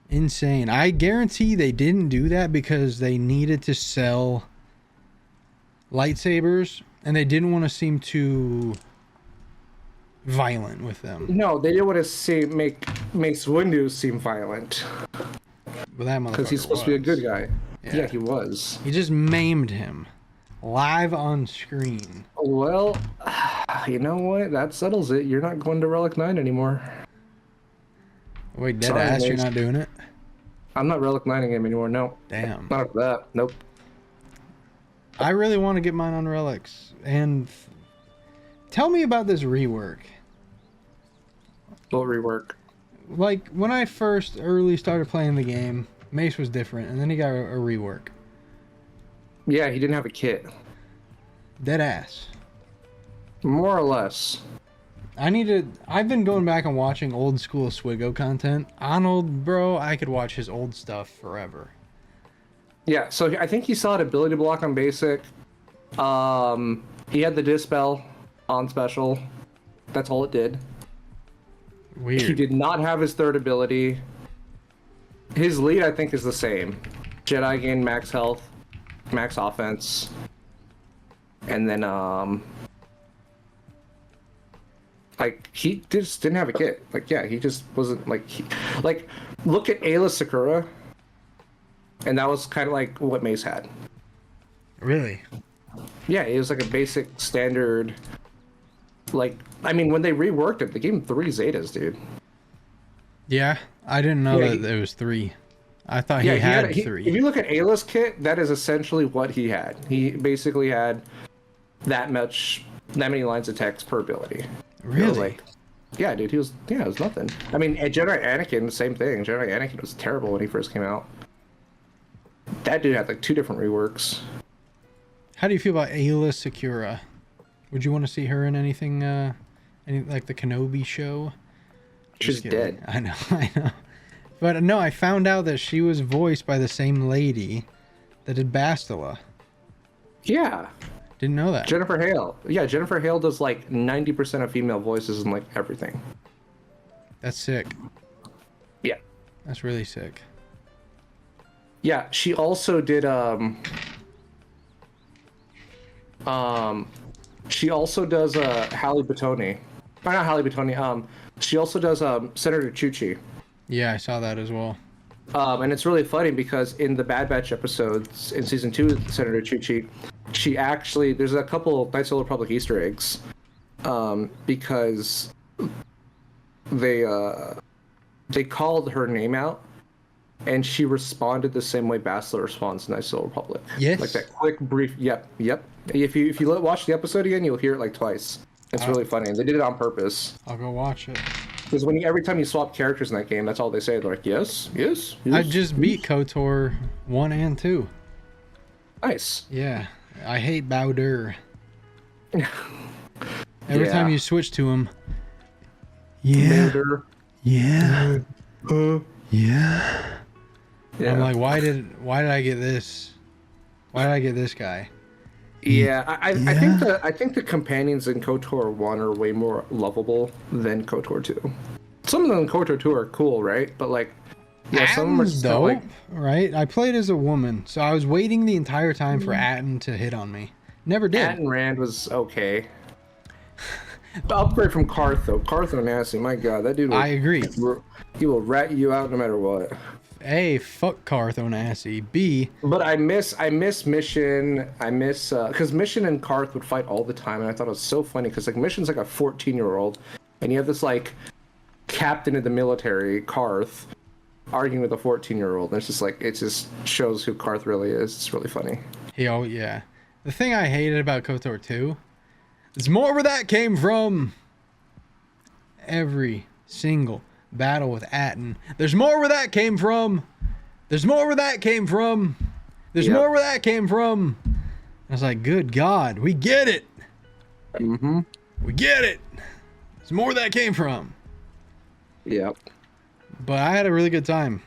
Insane. I guarantee they didn't do that because they needed to sell lightsabers and they didn't want to seem too violent with them. No, they didn't want to make Mace Windu seem violent. But that motherfucker Because he's supposed to be a was. good guy. Yeah. Yeah, he was. He just maimed him live on screen. Well, you know what? That settles it. You're not going to Relic 9 anymore. Wait, dead Sorry, ass, you're Mace. not doing it? I'm not Relic 9ing him anymore. No. Damn. Not after that. Nope. I really want to get mine on relics. And tell me about this rework. We'll rework. Like, when I first early started playing the game, Mace was different, and then he got a rework. Yeah, he didn't have a kit. Dead ass. More or less. I've been going back and watching old school Swigo content. Arnold, bro, I could watch his old stuff forever. Yeah, so I think he saw an ability block on basic. He had the dispel on special. That's all it did. He Weird. did not have his third ability. His lead, I think, is the same. Jedi gain max health. max offense, and then like he just didn't have a kit. Like yeah, he just wasn't like like look at Ayla Sakura, and that was kind of like what Mace had. Really? Yeah, it was like a basic standard. Like I mean, when they reworked it, they gave him 3 Zetas, dude. Yeah, I didn't know Yeah, that there was 3. I thought Yeah, he had If 3. you look at Ayla's kit, that is essentially what he had. He basically had that many lines of text per ability. It was Really? like, yeah, dude, it was nothing. I mean, Jedi Anakin, the same thing. Jedi Anakin was terrible when he first came out. That dude had like 2 different reworks. How do you feel about Ayla Secura? Would you want to see her in anything, any like the Kenobi show? She's Just kidding. dead. I know, I know. But no, I found out that she was voiced by the same lady that did Bastila. Yeah, Didn't know that. Jennifer Hale. Yeah, Jennifer Hale does like 90% of female voices in like everything. That's sick. Yeah. That's really sick. Yeah, she also did she also does Halle Batoni. Or not Halle Batoni, she also does Senator Chuchi. Yeah, I saw that as well. And it's really funny because in the Bad Batch episodes in season 2 of Senator Chuchi, she actually there's a couple Knights of the Republic Easter eggs. Because they called her name out and she responded the same way Bastila responds in Knights of the Republic. Yes. Like that quick brief yep. If you watch the episode again, you'll hear it like twice. It's really funny. They did it on purpose. I'll go watch it. Because every time you swap characters in that game, that's all they say. They're like, yes. I just beat KOTOR 1 and 2. Nice. Yeah, I hate Bowder. Every Yeah. time you switch to him. Yeah. Yeah. Yeah. Yeah. I'm like, why did I get this? Why did I get this guy? Yeah, I think the companions in KOTOR 1 are way more lovable than KOTOR 2. Some of them in KOTOR 2 are cool, right? But like, yeah, some of them are Atten's still, dope, like, right? I played as a woman, so I was waiting the entire time for Atten to hit on me. Never did. Atten Rand was okay. The upgrade from Karth though, Karth and Nasty, my god, that dude. I agree. He will rat you out no matter what. A, fuck Karth Onassi. B, But I miss Mission. Because Mission and Karth would fight all the time, and I thought it was so funny because like Mission's like a 14-year-old, and you have this like captain of the military, Karth, arguing with a 14-year-old. And it's just like it just shows who Karth really is. It's really funny. yeah. The thing I hated about KOTOR 2 is more where that came from. Every single battle with Atten. There's more where that came from. There's more where that came from. There's Yep. more where that came from. I was like, good God, we get it. Mm-hmm. We get it. There's more where that came from. Yep. But I had a really good time.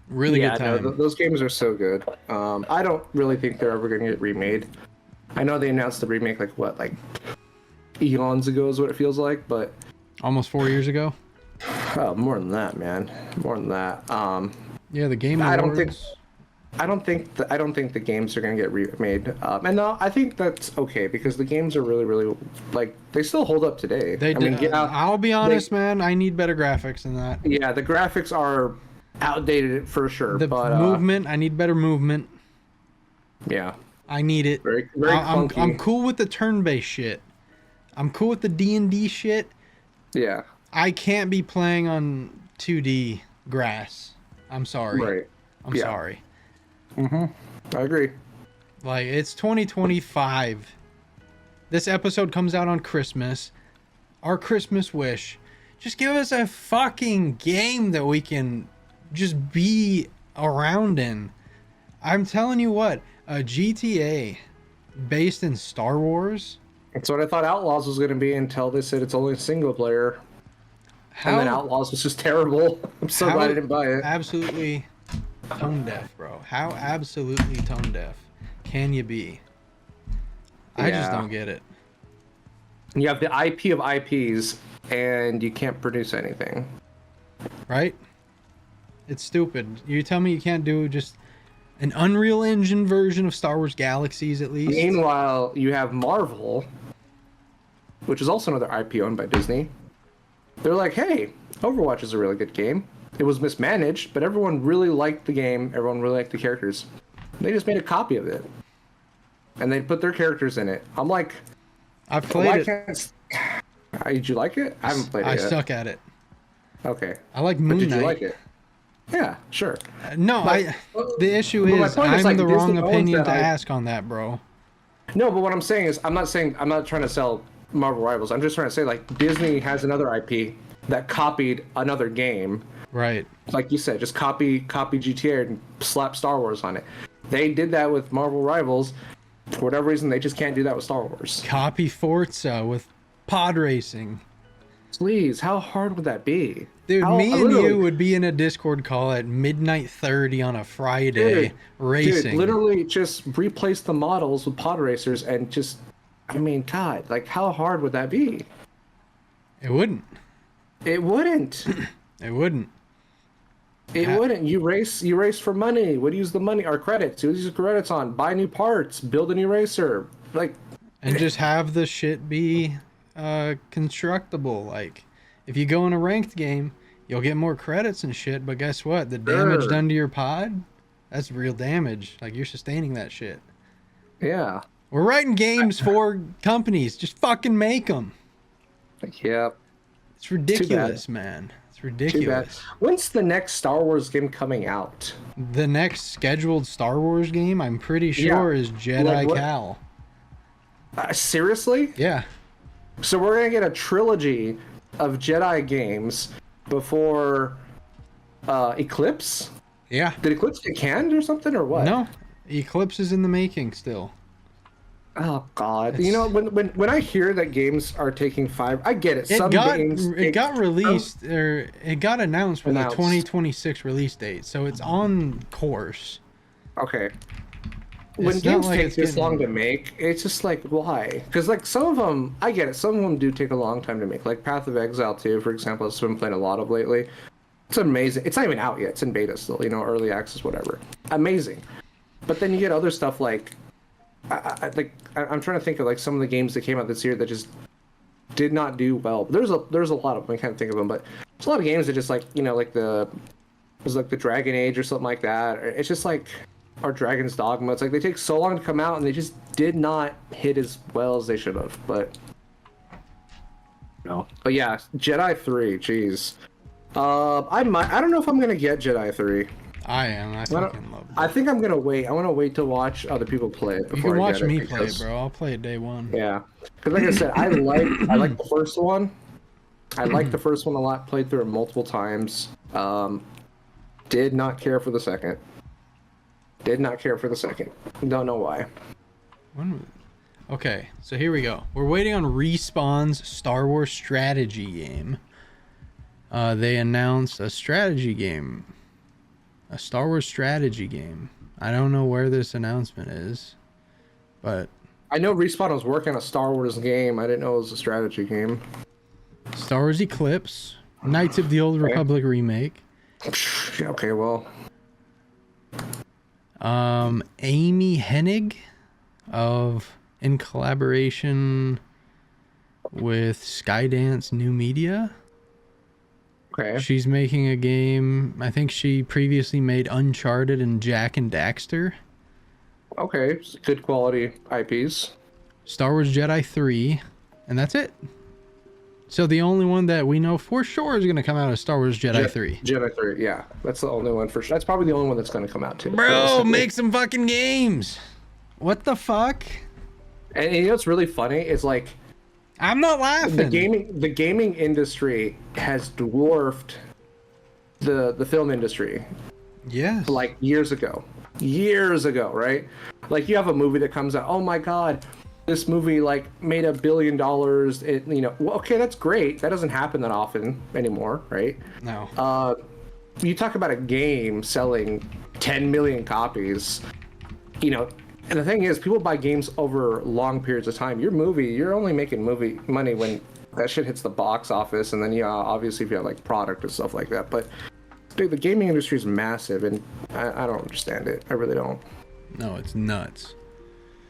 Really Yeah, good no, time. those games are so good. I don't really think they're ever gonna get remade. I know they announced the remake like eons ago is what it feels like, but Almost 4 years ago. more than that, man. More than that. Yeah, the Game I Awards. don't think the games are gonna get remade. And no, I think that's okay because the games are really like they still hold up today. They I mean, did. yeah, I'll be honest, man. I need better graphics than that. yeah, the graphics are outdated for sure. The but movement, I need better movement. yeah, I need it. very I'm clunky. cool with the turn-based shit. I'm cool with the D&D shit. Yeah, I can't be playing on 2D grass. I'm sorry. right. I'm Yeah. sorry. I agree. Like, it's 2025. This episode comes out on Christmas. Our Christmas wish. Just give us a fucking game that we can just be around in. I'm telling you what, a GTA based in Star Wars. That's what I thought Outlaws was gonna be until they said it's only single player. And then Outlaws was just terrible. I'm so glad I didn't buy it. Absolutely tone deaf, bro. How absolutely tone deaf can you be? I just Yeah. don't get it. You have the IP of IPs, and you can't produce anything. Right? It's stupid. You tell me you can't do just An Unreal Engine version of Star Wars Galaxies, at least. Meanwhile, you have Marvel, which is also another IP owned by Disney. They're like, hey, Overwatch is a really good game. It was mismanaged, but everyone really liked the game. Everyone really liked the characters. They just made a copy of it. And they put their characters in it. I'm like, I've played it. Did you like it? I haven't played it I yet. suck at it. Okay. I like But Moon did Knight. you like it? Yeah, sure. No, the issue but my is point is, I'm like, the Disney wrong owns opinion that to IP. ask on that, bro. No, but what I'm saying is, I'm not trying to sell Marvel Rivals. I'm just trying to say, like, Disney has another IP that copied another game. Right. Like you said, just copy GTA and slap Star Wars on it. They did that with Marvel Rivals. For whatever reason, they just can't do that with Star Wars. Copy Forza with pod racing. Please, how hard would that be? Dude, How- me and literally- you would be in a Discord call at midnight 30 on a Friday racing. Dude, literally just replace the models with pod racers and just, I mean, God, like, how hard would that be? It wouldn't. It wouldn't. It wouldn't. It wouldn't. You race for money. What do you use the money? Or credits. What do you use the credits on? Buy new parts. Build a new racer. Like, And just have the shit be constructible. Like, if you go in a ranked game, you'll get more credits and shit, but guess what? The damage Sure. done to your pod, that's real damage. Like, you're sustaining that shit. yeah. We're writing games for companies. Just fucking make them. Yeah. It's ridiculous, man. It's Too bad. ridiculous. When's the next Star Wars game coming out? The next scheduled Star Wars game, I'm pretty sure, is Jedi Like what? Cal. Seriously? Yeah. So we're gonna get a trilogy of Jedi games before Eclipse? Yeah. Did Eclipse get canned or something, or what? No. Eclipse is in the making still. Oh God! You know, when I hear that games are taking 5, I get it. It Some games got released, or it got announced with Announced. a 2026 release date, so it's on course. Okay. When It's games not like take it's this getting- long to make, it's just like, why? Because like some of them, I get it. Some of them do take a long time to make. Like Path of Exile 2, for example, I've been playing a lot of lately. It's amazing. It's not even out yet. It's in beta still. You know, early access, whatever. Amazing. But then you get other stuff like, I'm trying to think of like some of the games that came out this year that just did not do well. There's a lot of them. I can't think of them, but there's a lot of games that just like, you know, like it was like the Dragon Age or something like that. It's just like, or Dragon's Dogma. It's like they take so long to come out and they just did not hit as well as they should have. But no. But yeah, Jedi 3. Jeez. I don't know if I'm gonna get Jedi 3. I am. I fucking love it. I think I'm gonna wait. I want to wait to watch other people play it You before can I watch get it, me play it, because- bro. I'll play it day one. Yeah, because like I said, I like the first one. I like the first one a lot. Played through it multiple times. Did not care for the second. Did not care for the second. Don't know why. Okay, so here we go. We're waiting on Respawn's Star Wars strategy game. They announced a strategy game. A Star Wars strategy game. I don't know where this announcement is, but I know Respawn was working on a Star Wars game. I didn't know it was a strategy game. Star Wars Eclipse, Knights of the Old Republic remake. Okay, well, Amy Hennig in collaboration with Skydance New Media. okay. She's making a game. I think she previously made Uncharted and Jack and Daxter. Okay, good quality IPs. Star Wars Jedi 3, and that's it. So the only one that we know for sure is going to come out is Star Wars Jedi 3. Jedi 3, yeah. That's the only one for sure. That's probably the only one that's going to come out too. Bro, realistically. make some fucking games. What the fuck? And you know what's really funny? It's like I'm not laughing. the gaming industry has dwarfed the film industry Yes. like years ago, right? Like you have a movie that comes out, oh my god, this movie like made $1 billion. It, you know, well, okay, that's great. That doesn't happen that often anymore, right? No. You talk about a game selling 10 million copies, you know, and the thing is, people buy games over long periods of time. Your movie, you're only making movie money when that shit hits the box office, and then obviously if you have like product and stuff like that. But Dude, the gaming industry is massive, and I don't understand it. I really don't. No, it's nuts.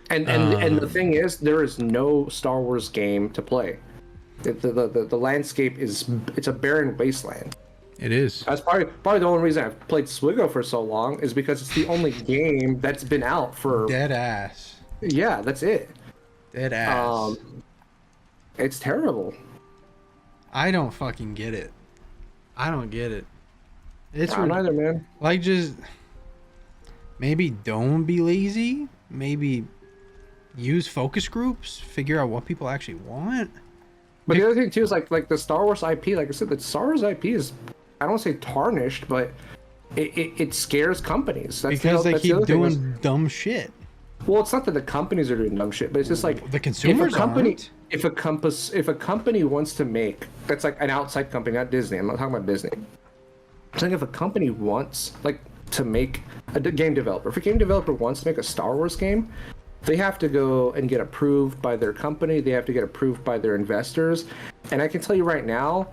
And the thing is, there is no Star Wars game to play. The landscape it's a barren wasteland. It is. That's probably the only reason I've played SoTeeko for so long is because it's the only game that's been out for. Dead ass. Yeah, that's it. Dead ass. It's terrible. I don't fucking get it. I don't get it. It's I don't either, man. like, just maybe don't be lazy. Maybe use focus groups. Figure out what people actually want. But the other thing too is like the Star Wars IP. Like I said, the Star Wars IP is, I don't want to say tarnished, but it scares companies. That's Because they keep doing is, dumb shit. well, it's not that the companies are doing dumb shit, but it's just like The consumers aren't. if a company wants to make, that's like an outside company, not Disney. I'm not talking about Disney. I'm saying if a company wants like to make a game developer, if a game developer wants to make a Star Wars game, they have to go and get approved by their company. They have to get approved by their investors. And I can tell you right now,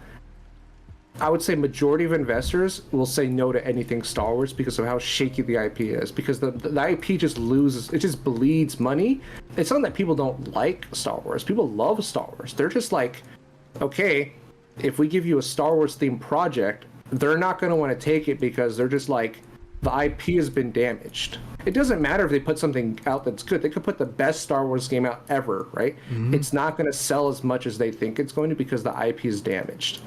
I would say majority of investors will say no to anything Star Wars because of how shaky the IP is. Because the IP just loses, it just bleeds money. It's not that people don't like Star Wars. People love Star Wars. They're just like, okay, if we give you a Star Wars themed project, they're not going to want to take it because they're just like, the IP has been damaged. It doesn't matter if they put something out that's good. They could put the best Star Wars game out ever, right? Mm-hmm. It's not going to sell as much as they think it's going to because the IP is damaged.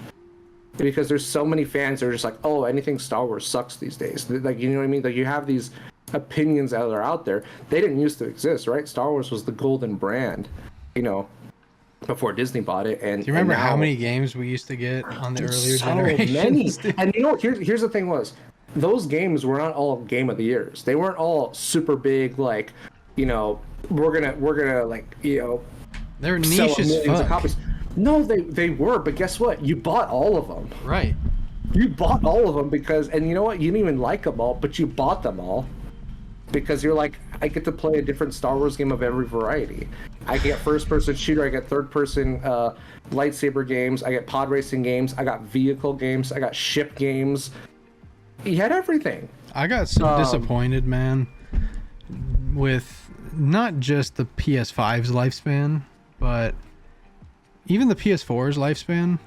Because there's so many fans that are just like, oh, anything Star Wars sucks these days. Like, you know what I mean? Like, you have these opinions that are out there. They didn't used to exist, right? Star Wars was the golden brand, you know, before Disney bought it. And Do you remember and now, how many games we used to get on the earlier so generations? many. And you know, here's the thing was, those games were not all game of the years. They weren't all super big, like, you know, we're gonna like, you know, They're sell niche as millions of fuck. copies. No, they were, but guess what? You bought all of them. Right. You bought all of them because, and you know what? You didn't even like them all, but you bought them all because you're like, I get to play a different Star Wars game of every variety. I get first-person shooter, I get third-person lightsaber games, I get pod racing games, I got vehicle games, I got ship games. You had everything. I got so disappointed, man, with not just the PS5's lifespan, but even the PS4's lifespan.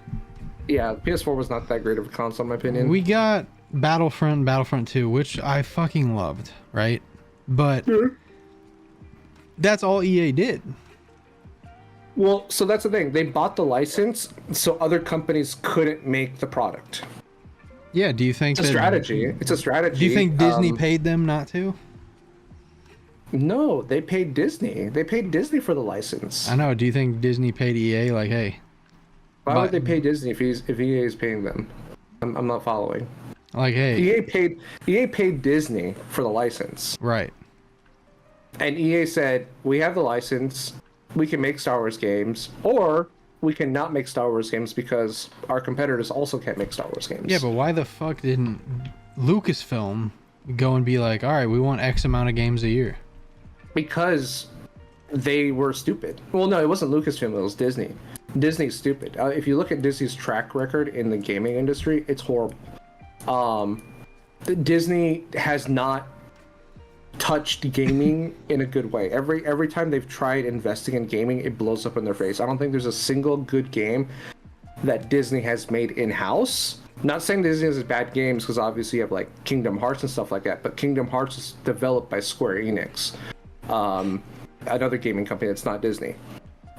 Yeah, PS4 was not that great of a console, in my opinion. We got Battlefront and Battlefront 2, which I fucking loved, right? But that's all EA did. Well, so that's the thing. They bought the license so other companies couldn't make the product. Yeah, do you think It's a strategy. It's a strategy. Do you think Disney paid them not to? No, they paid Disney. They paid Disney for the license. I know. Do you think Disney paid EA like, hey? Why would they pay Disney if EA is paying them? I'm not following. Like, hey. EA paid Disney for the license. Right. And EA said, we have the license, we can make Star Wars games, or we can not make Star Wars games because our competitors also can't make Star Wars games. Yeah, but why the fuck didn't Lucasfilm go and be like, all right, we want X amount of games a year? Because they were stupid. Well, no, it wasn't Lucasfilm, it was Disney. Disney's stupid. If you look at Disney's track record in the gaming industry, it's horrible. Disney has not touched gaming in a good way. Every time they've tried investing in gaming, it blows up in their face. I don't think there's a single good game that Disney has made in-house. Not saying Disney has bad games, because obviously you have like Kingdom Hearts and stuff like that, but Kingdom Hearts is developed by Square Enix, another gaming company that's not Disney.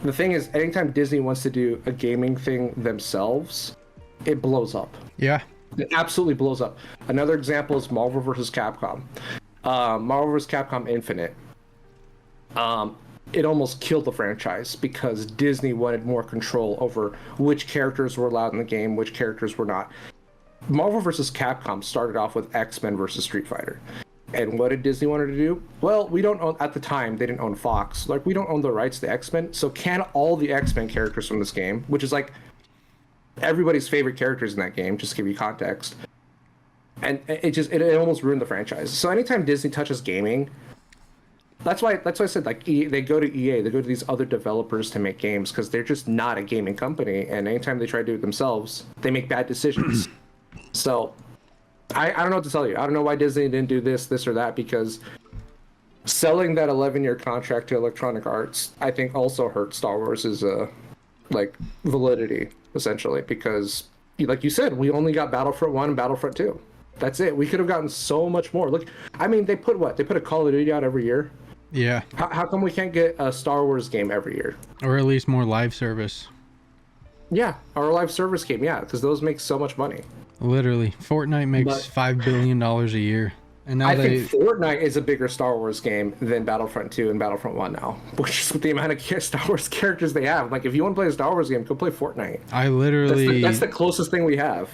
The thing is, anytime Disney wants to do a gaming thing themselves, it blows up. Yeah. It absolutely blows up. Another example is Marvel vs. Capcom. Marvel vs. Capcom Infinite. It almost killed the franchise because Disney wanted more control over which characters were allowed in the game, which characters were not. Marvel vs. Capcom started off with X-Men versus Street Fighter. And what did Disney want to do? Well, we don't own, at the time, they didn't own Fox. Like, we don't own the rights to X-Men, so can all the X-Men characters from this game, which is like everybody's favorite characters in that game, just to give you context. And it almost ruined the franchise. So anytime Disney touches gaming, that's why I said, like, they go to EA, they go to these other developers to make games, because they're just not a gaming company, and anytime they try to do it themselves, they make bad decisions. So I don't know what to tell you. I don't know why Disney didn't do this or that, because selling that 11-year contract to Electronic Arts, I think, also hurt Star Wars' like validity, essentially, because like you said, we only got Battlefront 1 and Battlefront 2. That's it. We could have gotten so much more. Look, I mean, they put a Call of Duty out every year. Yeah. How come we can't get a Star Wars game every year? Or at least more live service. Yeah, our live service game, yeah, because those make so much money. Literally. Fortnite makes $5 billion a year. And now I think Fortnite is a bigger Star Wars game than Battlefront 2 and Battlefront 1 now, which is with the amount of Star Wars characters they have. Like, if you want to play a Star Wars game, go play Fortnite. That's the closest thing we have.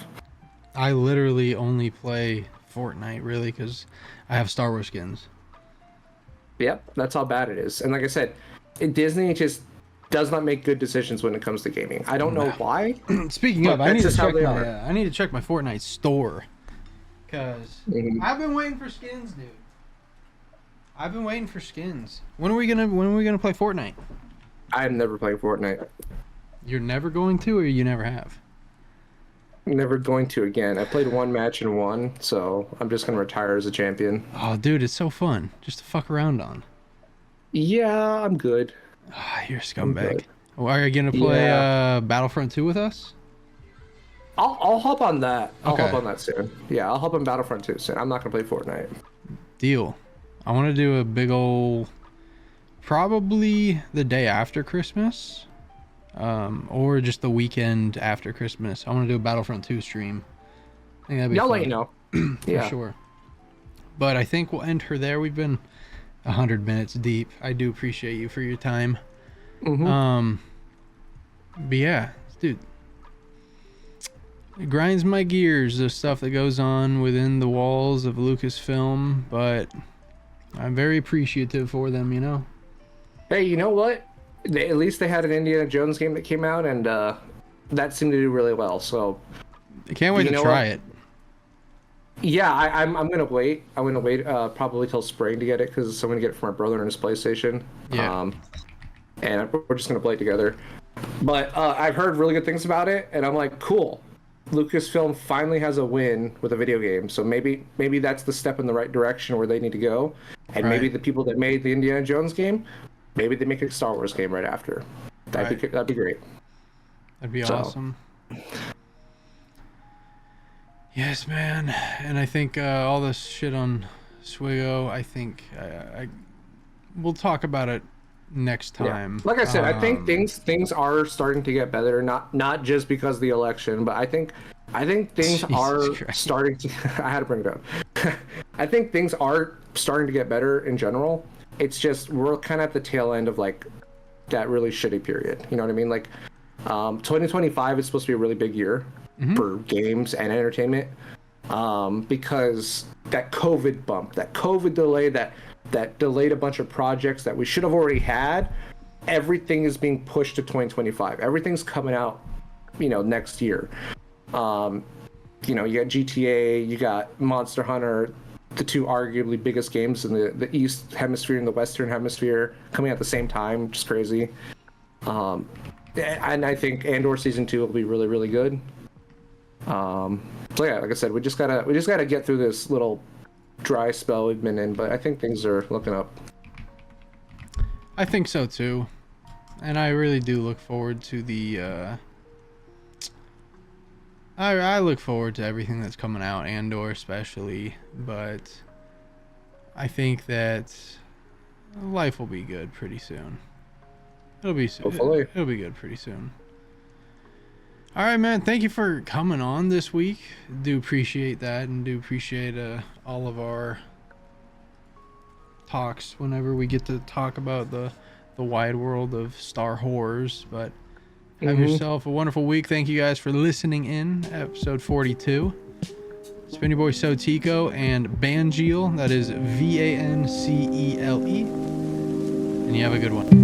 I literally only play Fortnite, really, because I have Star Wars skins. Yep, that's how bad it is. And like I said, Disney just does not make good decisions when it comes to gaming. I don't know why. Speaking of, I need to check my Fortnite store. Because I've been waiting for skins, dude. I've been waiting for skins. When are we gonna play Fortnite? I'm never playing Fortnite. You're never going to, or you never have? Never going to again. I played one match and won, so I'm just gonna retire as a champion. Oh, dude, it's so fun just to fuck around on. Yeah, I'm good. You're a scumbag. Well, are you gonna play Battlefront 2 with us? I'll hop on that. I'll hop on that soon. Yeah, I'll hop on Battlefront 2 soon. I'm not gonna play Fortnite. Deal. I want to do a big ol', probably the day after Christmas, or just the weekend after Christmas. I want to do a Battlefront 2 stream. I think that'd be fun. I'll let you know. For sure. But I think we'll end her there. We've been 100 minutes deep. I do appreciate you for your time. But yeah, dude. It grinds my gears, the stuff that goes on within the walls of Lucasfilm, but I'm very appreciative for them, you know? Hey, you know what? At least they had an Indiana Jones game that came out, and that seemed to do really well, so... I can't wait to try it. Yeah, I'm gonna wait. I'm gonna wait probably till spring to get it, because I'm gonna get it from my brother on his PlayStation. Yeah. And we're just gonna play it together. But I've heard really good things about it, and I'm like, cool. Lucasfilm finally has a win with a video game, so maybe that's the step in the right direction where they need to go. And maybe the people that made the Indiana Jones game, maybe they make a Star Wars game right after. That'd be great. That'd be awesome. Yes, man. And I think all this shit on SoTeeko, I think we'll talk about it next time. Yeah. Like I said, I think things are starting to get better, not just because of the election, but I think things starting to I had to bring it up. I think things are starting to get better in general. It's just we're kind of at the tail end of like that really shitty period. You know what I mean? Like 2025 is supposed to be a really big year for games and entertainment. Because that COVID bump, that COVID delay, that delayed a bunch of projects that we should have already had. Everything is being pushed to 2025. Everything's coming out, next year. You got GTA, you got Monster Hunter, the two arguably biggest games in the East Hemisphere and the Western Hemisphere coming out at the same time, which is crazy. And I think Andor Season 2 will be really, really good. So yeah, like I said, we just gotta get through this little dry spell we've been in, but I think things are looking up. I think so too, and I really do look forward to the I look forward to everything that's coming out, Andor especially, but I think that life will be good pretty soon. It'll be good pretty soon. All right, man. Thank you for coming on this week. Do appreciate that, and do appreciate all of our talks whenever we get to talk about the wide world of Star horrors. But have yourself a wonderful week. Thank you guys for listening in episode 42. It's been your boy SoTeeko and Banjeel. That is VANCELE. And you have a good one.